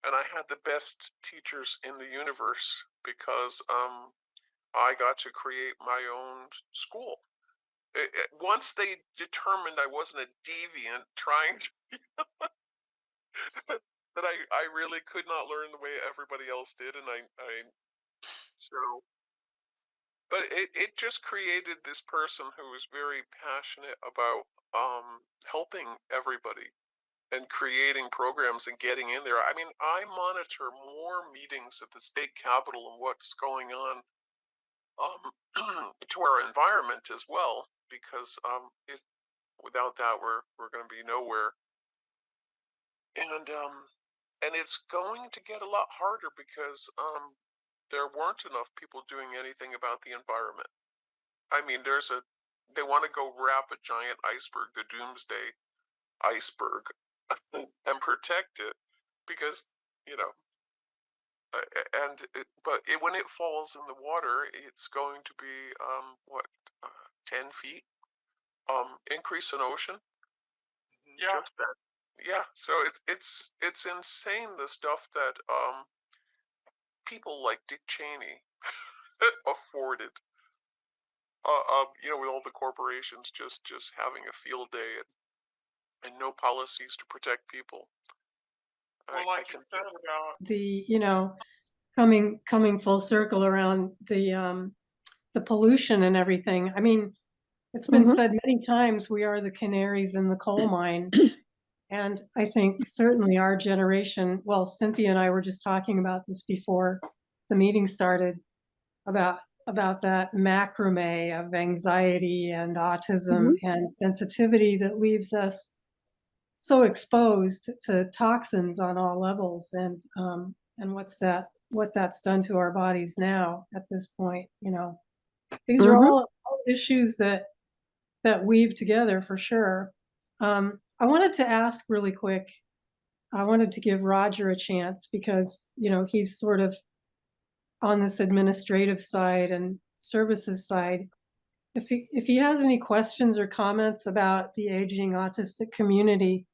And I had the best teachers in the universe because I got to create my own school. Once they determined I wasn't a deviant trying to that I really could not learn the way everybody else did, and so but it just created this person who was very passionate about helping everybody and creating programs and getting in there. I mean, I monitor more meetings at the state capitol and what's going on to our environment as well, because without that we're going to be nowhere. And it's going to get a lot harder because there weren't enough people doing anything about the environment. I mean, they want to go wrap a giant iceberg, the doomsday iceberg, and protect it because, you know, when it falls in the water, it's going to be what, 10 feet increase in ocean. Yeah. Just that. Yeah, so it's insane, the stuff that people like Dick Cheney afforded. You know, with all the corporations just having a field day and no policies to protect people. Well, like you said about the, you know, coming full circle around the pollution and everything. I mean, it's been said many times, we are the canaries in the coal mine. And I think certainly our generation, well, Cynthia and I were just talking about this before the meeting started, about that macrame of anxiety and autism and sensitivity that leaves us so exposed to toxins on all levels, and what that's done to our bodies now at this point. You know, these are all issues that weave together for sure. I wanted to ask really quick. I wanted to give Roger a chance because, you know, he's sort of on this administrative side and services side. If he has any questions or comments about the aging autistic community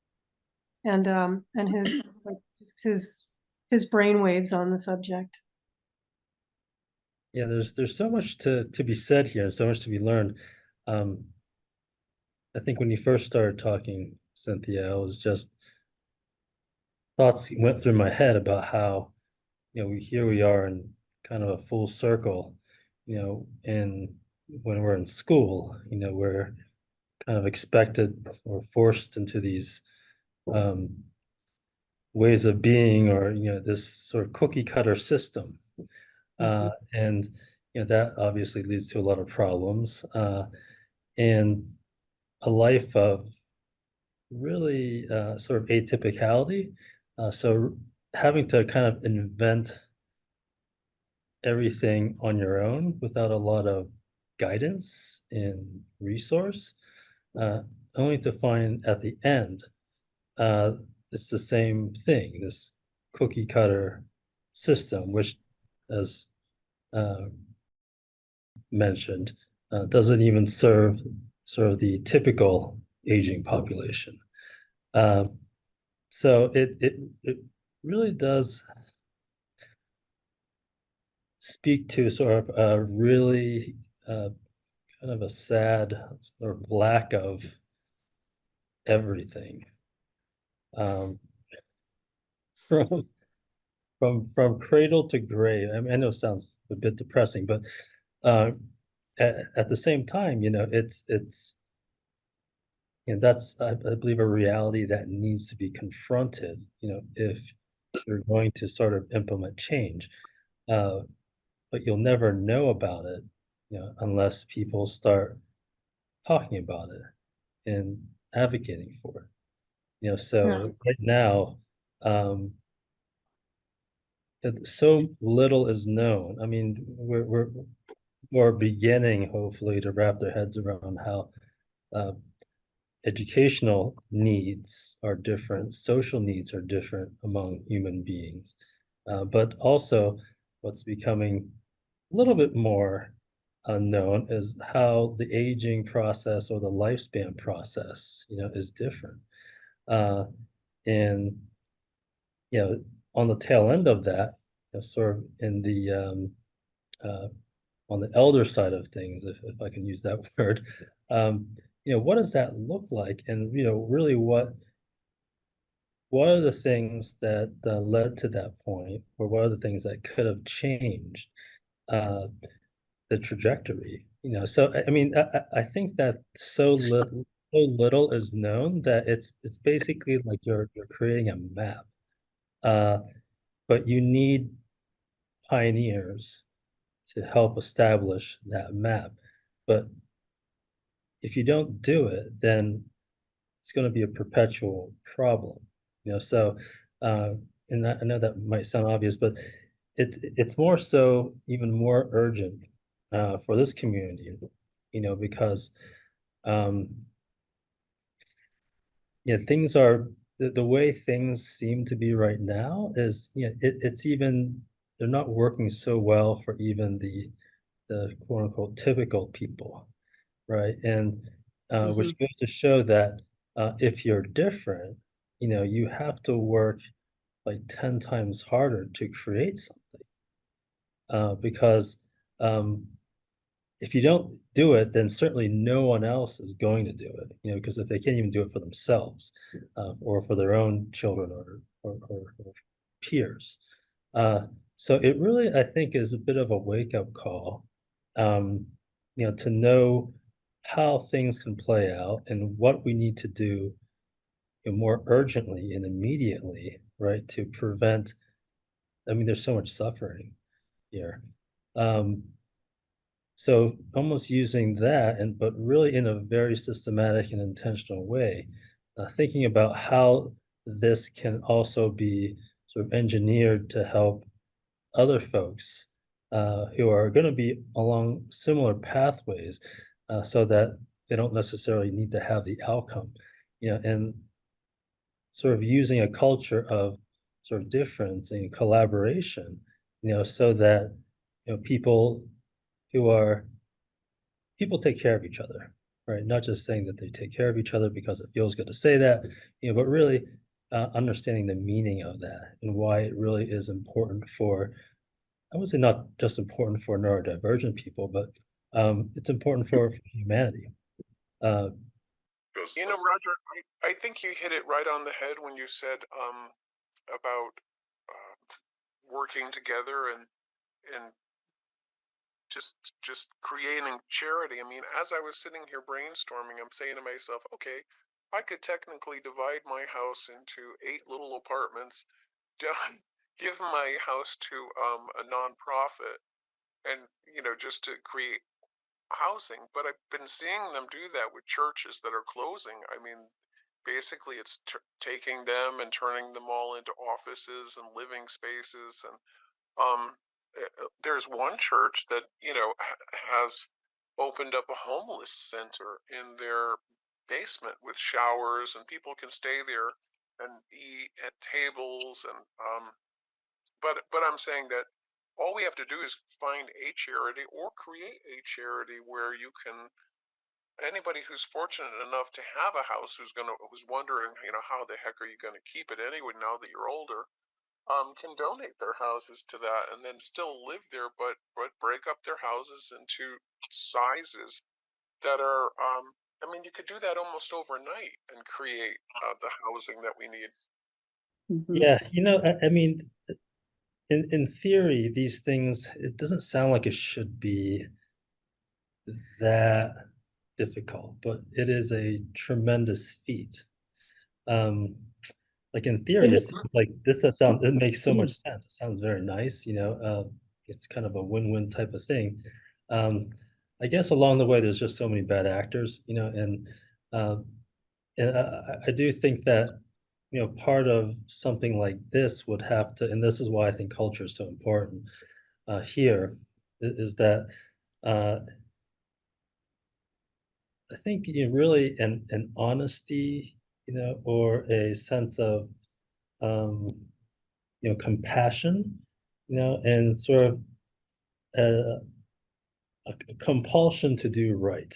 and his like just his brainwaves on the subject. Yeah, there's so much to be said here, so much to be learned. I think when you first started talking, Cynthia, I was just thoughts went through my head about how, you know, here we are in kind of a full circle, you know, and when we're in school, you know, we're kind of expected or forced into these ways of being, or, you know, this sort of cookie cutter system. And that obviously leads to a lot of problems, and a life of really sort of atypicality. So having to kind of invent everything on your own without a lot of guidance and resource, uh, only to find at the end uh, it's the same thing, this cookie cutter system, which, as uh, mentioned, doesn't even serve sort of the typical aging population. Uh, so it really does speak to sort of a really kind of a sad sort of lack of everything, um, from from cradle to grave. I mean, I know it sounds a bit depressing, but uh, at the same time, it's and that's I believe a reality that needs to be confronted. If you're going to sort of implement change, uh, but you'll never know about it, unless people start talking about it and advocating for it. Yeah. So right now, um, so little is known. I mean, we're beginning hopefully to wrap their heads around how uh, educational needs are different, social needs are different among human beings. But also, what's becoming a little bit more unknown is how the aging process or the lifespan process, is different. Uh, and on the tail end of that, sort of in the uh, on the elder side of things, if I can use that word, what does that look like? And really, what are the things that led to that point, or what are the things that could have changed uh, the trajectory? So I mean, I think that so little is known that it's basically like you're creating a map, uh, but you need pioneers to help establish that map. But if you don't do it, then it's going to be a perpetual problem. So uh, and I know that might sound obvious, but it's more so even more urgent for this community, because um, things are the way things seem to be right now is it's even they're not working so well for even the quote unquote typical people, right? And Mhm. which goes to show that if you're different, you have to work like 10 times harder to create something. Because um, if you don't do it, then certainly no one else is going to do it, because if they can't even do it for themselves or for their own children or peers. Uh, so it really, I think, is a bit of a wake-up call, um, to know how things can play out and what we need to do more urgently and immediately, right, to prevent. I mean, there's so much suffering here. Um, so almost using that, but really in a very systematic and intentional way, thinking about how this can also be sort of engineered to help other folks who are going to be along similar pathways, so that they don't necessarily need to have the outcome, and sort of using a culture of sort of difference and collaboration, so that people who are people take care of each other, right? Not just saying that they take care of each other because it feels good to say that, but really understanding the meaning of that and why it really is important for, I would say not just important for neurodivergent people, but it's important for humanity. Uh, Roger, I think you hit it right on the head when you said about working together and just creating charity. I mean, as I was sitting here brainstorming, I'm saying to myself, okay, I could technically divide my house into 8 little apartments, give my house to a nonprofit, and just to create housing. But I've been seeing them do that with churches that are closing. I mean, basically, it's taking them and turning them all into offices and living spaces. And there's one church that has opened up a homeless center in their basement with showers, and people can stay there and eat at tables. And but I'm saying that all we have to do is find a charity or create a charity where you can, anybody who's fortunate enough to have a house, who's wondering, how the heck are you going to keep it anyway now that you're older, can donate their houses to that and then still live there, but break up their houses into sizes that are, I mean, you could do that almost overnight and create the housing that we need. Yeah, I mean, in theory, these things, it doesn't sound like it should be that difficult, but it is a tremendous feat. Um, like in theory, it seems like it makes so much sense. It sounds very nice, it's kind of a win-win type of thing. Um, I guess along the way, there's just so many bad actors, um, and I do think that, part of something like this would have to, and this is why I think culture is so important here, is that uh, I think really an honesty, or a sense of um, compassion, and sort of a, a compulsion to do right,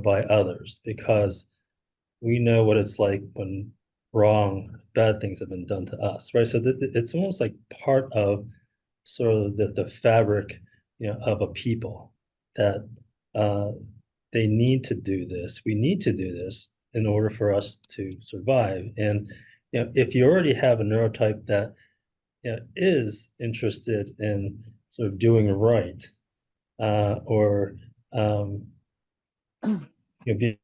by others, because we know what it's like when bad things have been done to us, right? So it's almost like part of sort of the fabric, of a people, that uh, they need to do this. We need to do this in order for us to survive. And if you already have a neurotype that is interested in sort of doing right, or be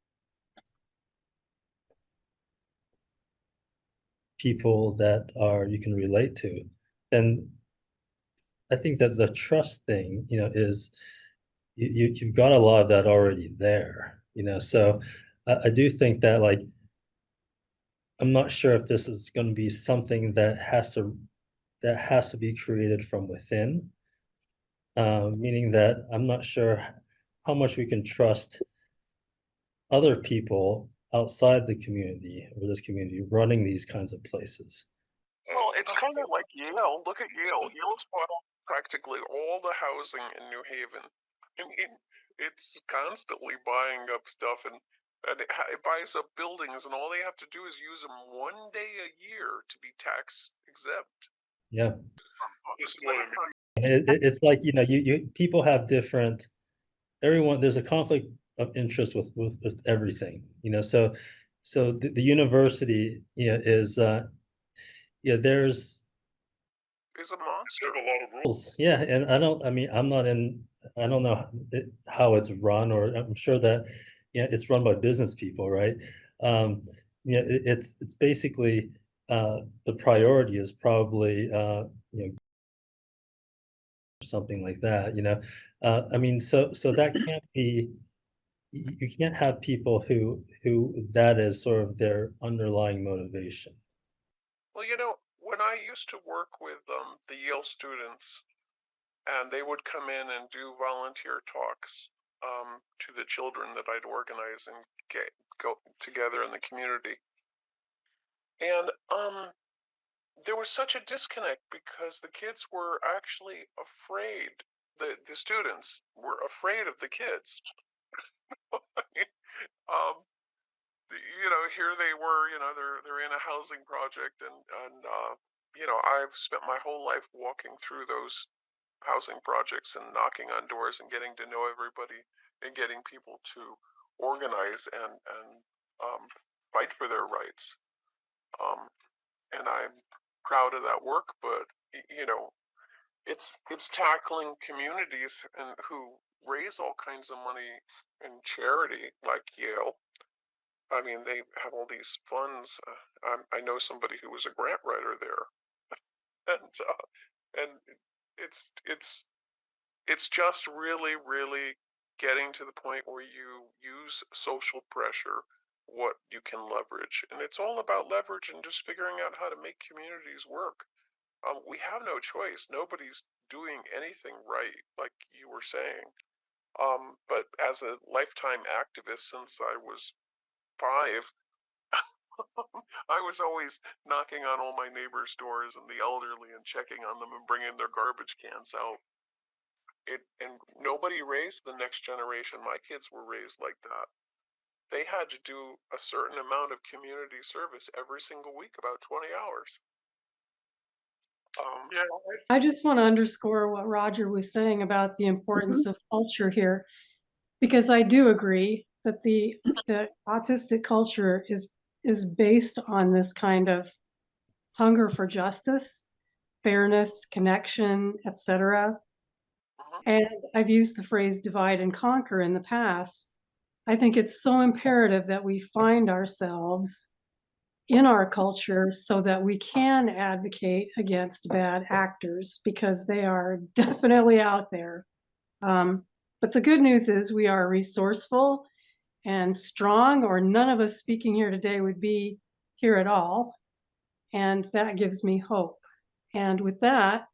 people that are you can relate to, then I think that the trust thing, is you've got a lot of that already there, So I do think that, like, I'm not sure if this is going to be something that has to be created from within, meaning that I'm not sure how much we can trust other people outside the community or this community running these kinds of places. Well, it's kind of like Yale. Look at Yale. Yale's bought up practically all the housing in New Haven. I mean, it's constantly buying up stuff, and it buys up buildings, and all they have to do is use them one day a year to be tax exempt. Yeah. This is what I mean. And it's like, you people have different, everyone, there's a conflict of interest with everything, so the university, is there's Is a monster. Have a lot of rules. rules. Yeah, and I don't know how it's run, or I'm sure that it's run by business people, right? Um, it's basically the priority is probably something like that, I mean, so that can't be, you can't have people who that is sort of their underlying motivation. Well, when I used to work with the Yale students, and they would come in and do volunteer talks to the children that I'd organize and go together in the community. And there was such a disconnect because the kids were actually afraid. The students were afraid of the kids. um, here they were. They're in a housing project, and I've spent my whole life walking through those housing projects and knocking on doors and getting to know everybody and getting people to organize and um, fight for their rights. Um, and I'm proud of that work, but it's tackling communities and who raise all kinds of money in charity, like Yale. I mean, they have all these funds. I know somebody who was a grant writer there, and it's it's just really, really getting to the point where you use social pressure, what you can leverage. And it's all about leverage and just figuring out how to make communities work. We have no choice. Nobody's doing anything right, like you were saying. But as a lifetime activist since I was 5, I was always knocking on all my neighbors' doors and the elderly and checking on them and bringing their garbage cans out. And nobody raised the next generation. My kids were raised like that. They had to do a certain amount of community service every single week, about 20 hours. Yeah, I just want to underscore what Roger was saying about the importance of culture here, because I do agree that the autistic culture is based on this kind of hunger for justice, fairness, connection, etc. And I've used the phrase divide and conquer in the past. I think it's so imperative that we find ourselves in our culture so that we can advocate against bad actors, because they are definitely out there. But the good news is we are resourceful and strong, or none of us speaking here today would be here at all. And that gives me hope. And with that,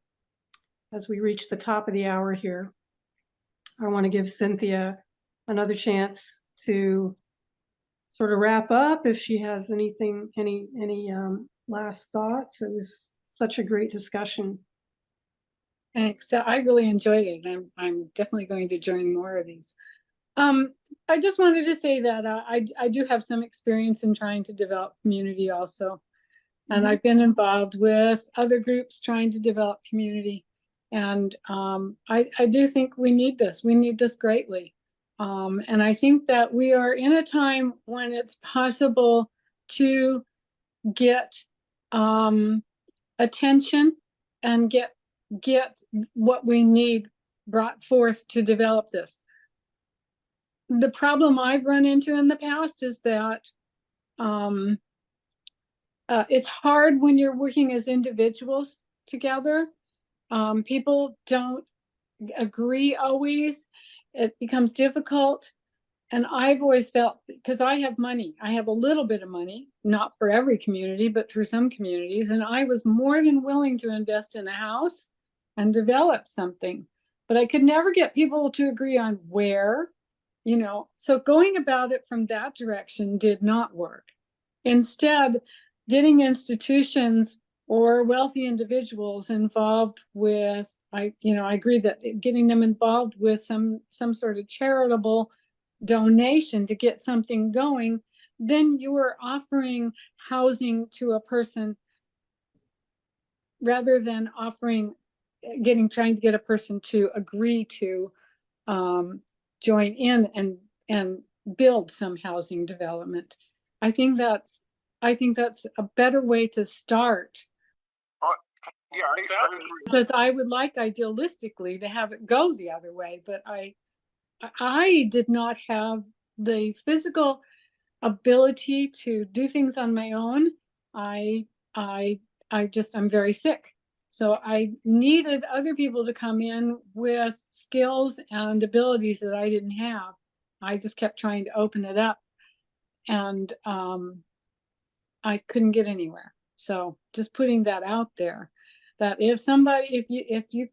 as we reach the top of the hour here, I want to give Cynthia another chance to sort of wrap up if she has anything, any last thoughts. It was such a great discussion. Thanks. So I really enjoyed it. I'm definitely going to join more of these. I just wanted to say that I do have some experience in trying to develop community also. And I've been involved with other groups trying to develop community. And I do think we need this. We need this greatly. And I think that we are in a time when it's possible to get attention and get what we need brought forth to develop this. The problem I've run into in the past is that it's hard when you're working as individuals together. People don't agree always. It becomes difficult. And I've always felt, because I have money, I have a little bit of money, not for every community, but for some communities. And I was more than willing to invest in a house and develop something. But I could never get people to agree on where, you know. So going about it from that direction did not work. Instead, getting institutions or wealthy individuals involved with, I agree that getting them involved with some sort of charitable donation to get something going, then you are offering housing to a person rather than trying to get a person to agree to join in and build some housing development. I think that's a better way to start. Yeah, I agree. Because I would like idealistically to have it go the other way, but I did not have the physical ability to do things on my own. I'm very sick. So I needed other people to come in with skills and abilities that I didn't have. I just kept trying to open it up, and I couldn't get anywhere. So just putting that out there, that if you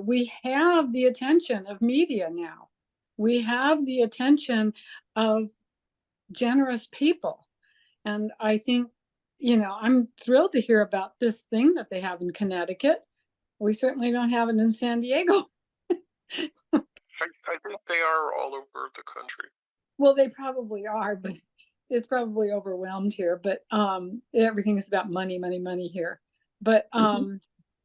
we have the attention of media now. We have the attention of generous people. And I think, I'm thrilled to hear about this thing that they have in Connecticut. We certainly don't have it in San Diego. I think they are all over the country. Well, they probably are, but it's probably overwhelmed here. But everything is about money, money, money here. But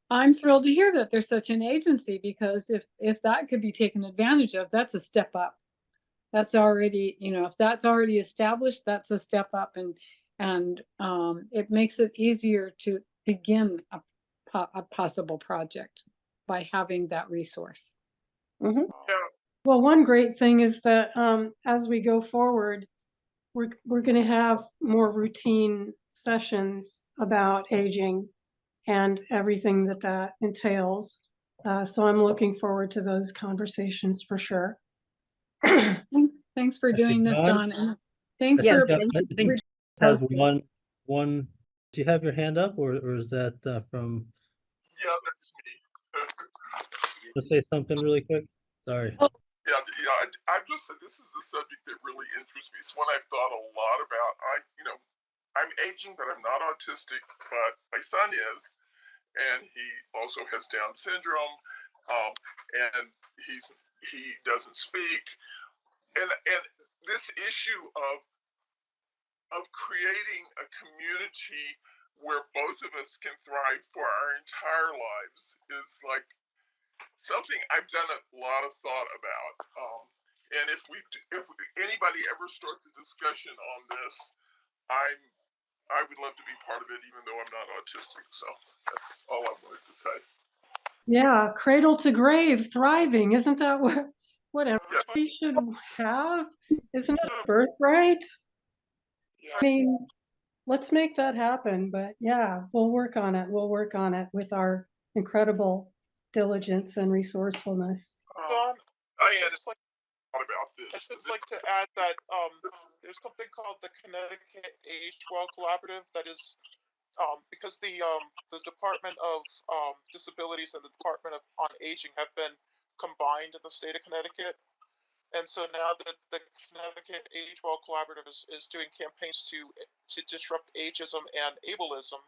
I'm thrilled to hear that there's such an agency, because if that could be taken advantage of, that's a step up. That's already, if that's already established, that's a step up, and it makes it easier to begin a possible project by having that resource. yeah, Well, one great thing is that as we go forward, we're going to have more routine sessions about aging and everything that entails. So I'm looking forward to those conversations for sure. Thanks for doing this, Don? Don. And thanks I for. think I think has one. Do you have your hand up, or is that from? Yeah, that's me. To say something really quick. Sorry. Yeah, I just said this is a subject that really interests me. It's one I've thought a lot about. I'm aging, but I'm not autistic. But my son is, and he also has Down syndrome, and he doesn't speak. And this issue of creating a community where both of us can thrive for our entire lives is like something I've done a lot of thought about. And if anybody ever starts a discussion on this, I would love to be part of it, even though I'm not autistic. So that's all I wanted to say. Yeah, cradle to grave, thriving. Isn't that what everybody should have? Isn't it a birthright? I mean, let's make that happen. But yeah, we'll work on it. We'll work on it with our incredible diligence and resourcefulness. Don, I I'd had just like, thought about this. to add that there's something called the Connecticut Age Well Collaborative that is because the Department of Disabilities and the Department on Aging have been combined in the state of Connecticut. And so now the Connecticut Age Well Collaborative is doing campaigns to disrupt ageism and ableism.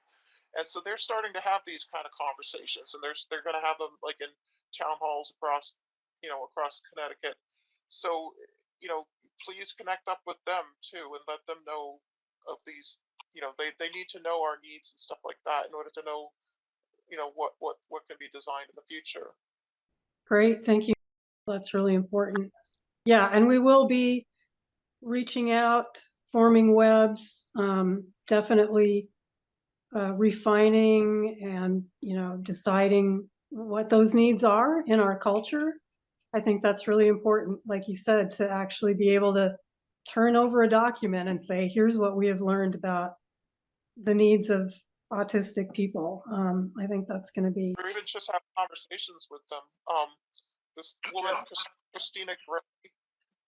And so they're starting to have these kind of conversations, and they're going to have them like in town halls across Connecticut. So please connect up with them too and let them know of these. They need to know our needs and stuff like that in order to know what can be designed in the future. Great, thank you. That's really important. Yeah, and we will be reaching out, forming webs, definitely refining and deciding what those needs are in our culture. I think that's really important, like you said, to actually be able to turn over a document and say, here's what we have learned about the needs of autistic people. I think that's going to be. Or even just have conversations with them. This woman, Christina Gray,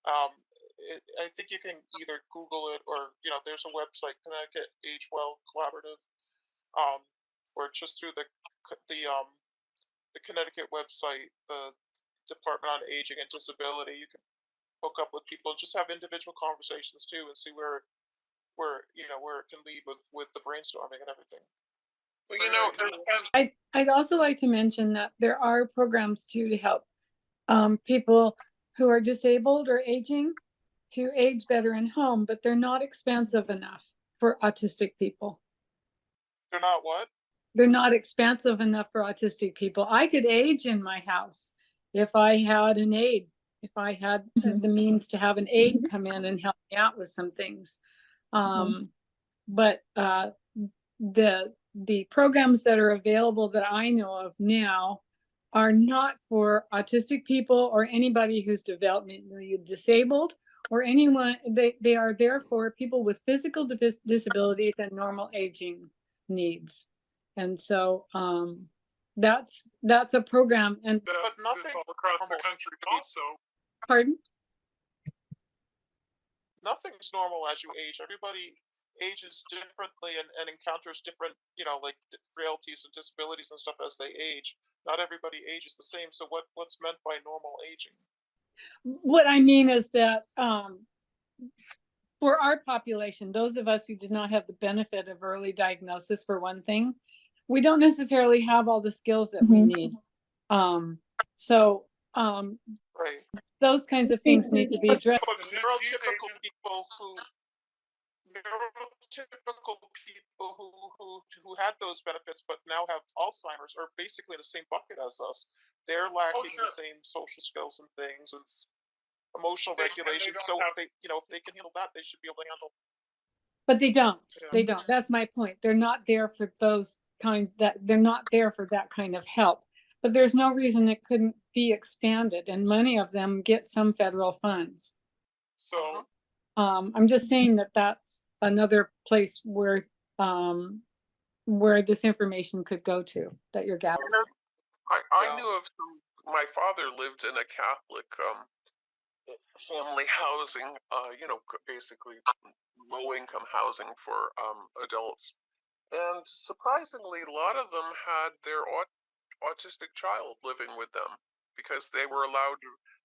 I think you can either Google it or there's a website, Connecticut Age Well Collaborative, or just through the Connecticut website, the Department on Aging and Disability. You can hook up with people and just have individual conversations too, and see where it can lead with the brainstorming and everything. Well, I'd also like to mention that there are programs too to help people who are disabled or aging to age better in home, but they're not expensive enough for autistic people. They're not what? They're not expensive enough for autistic people. I could age in my house if I had an aide, if I had the means to have an aide come in and help me out with some things. But the programs that are available that I know of now are not for autistic people or anybody who's developmentally disabled or anyone. They are there for people with physical disabilities and normal aging needs. And so that's a program. And but nothing all across the country also. Pardon? Nothing's normal as you age. Everybody ages differently and encounters different, like frailties and disabilities and stuff as they age. Not everybody ages the same. So what's meant by normal aging? What I mean is that for our population, those of us who did not have the benefit of early diagnosis, for one thing, we don't necessarily have all the skills that we need. Right. Those kinds of things need to be addressed. But neurotypical people who had those benefits but now have Alzheimer's are basically the same bucket as us. They're lacking the same social skills and things and emotional regulation. So if they can handle that, they should be able to handle. But they don't. Yeah. They don't. That's my point. They're not there for those kinds they're not there for that kind of help. But there's no reason it couldn't be expanded, and many of them get some federal funds. So I'm just saying that that's another place where this information could go to, that you're gathering. I knew of my father lived in a Catholic family housing, basically low income housing for adults. And surprisingly, a lot of them had their autistic child living with them because they were allowed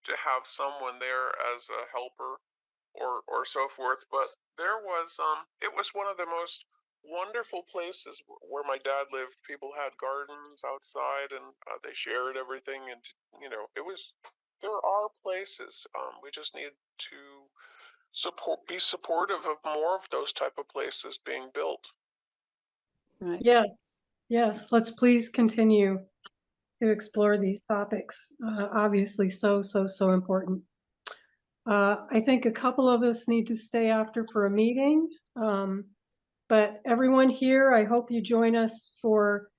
to have someone there as a helper or so forth. But there was it was one of the most wonderful places where my dad lived. People had gardens outside, and they shared everything. And it was there are places. We just need to be supportive of more of those type of places being built. Right. Yes, yes, let's please continue to explore these topics. Obviously, so important. I think a couple of us need to stay after for a meeting. But everyone here, I hope you join us for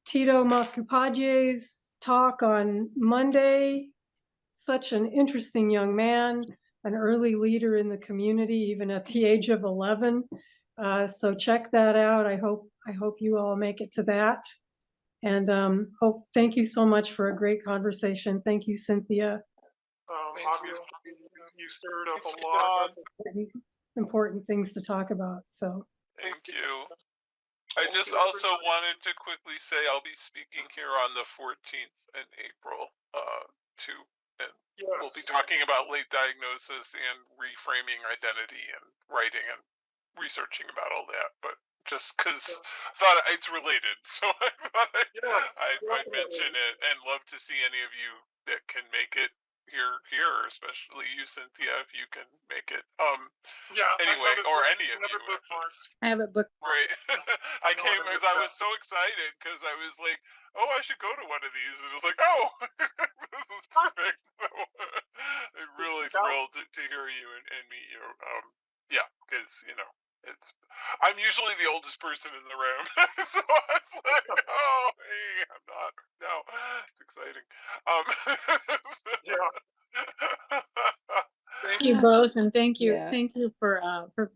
Tito Makupaje's talk on Monday. Such an interesting young man, an early leader in the community, even at the age of 11. So check that out. I hope you all make it to that. And thank you so much for a great conversation. Thank you, Cynthia. Obviously, you stirred up a lot of Important things to talk about. So Thank you. I just also wanted to quickly say I'll be speaking here on the 14th in April, too. And we'll be talking about late diagnosis and reframing identity and writing and researching about all that. But just because I thought it's related, so I thought I'd mention it and love to see any of you that can make it here, especially you, Cynthia, if you can make it. Anyway, or any of you. I have a book. Right. I came because I was so excited because I was like, oh, I should go to one of these. And it was like, oh, this is perfect. So I'm really thrilled to hear you and meet you. Yeah, because, I'm usually the oldest person in the room. So I was like, oh, hey, I'm not. No, it's exciting. Thank you both, and thank you for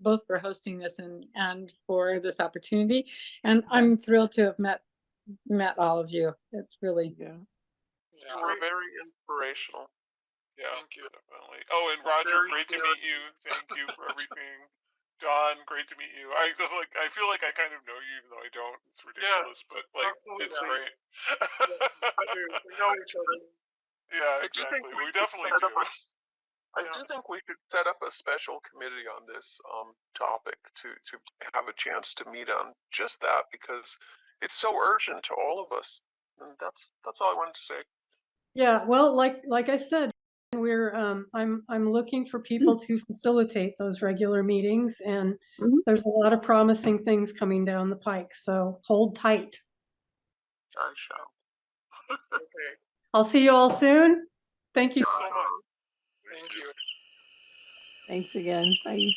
both for hosting this and for this opportunity. And I'm thrilled to have met all of you. It's really You were very inspirational. Yeah, thank you. Definitely. Oh, and Roger, great to meet you. Thank you for everything. John, great to meet you. I feel like I kind of know you, even though I don't. It's ridiculous, but it's great. We know each other. Yeah, exactly. We definitely do. I do think we should set up a special committee on this topic to have a chance to meet on just that, because it's so urgent to all of us. And that's all I wanted to say. Yeah, well, like I said, I'm looking for people to facilitate those regular meetings, and there's a lot of promising things coming down the pike. So hold tight. I shall. Okay. I'll see you all soon. Thank you so much. Thank you. Thanks again. Bye.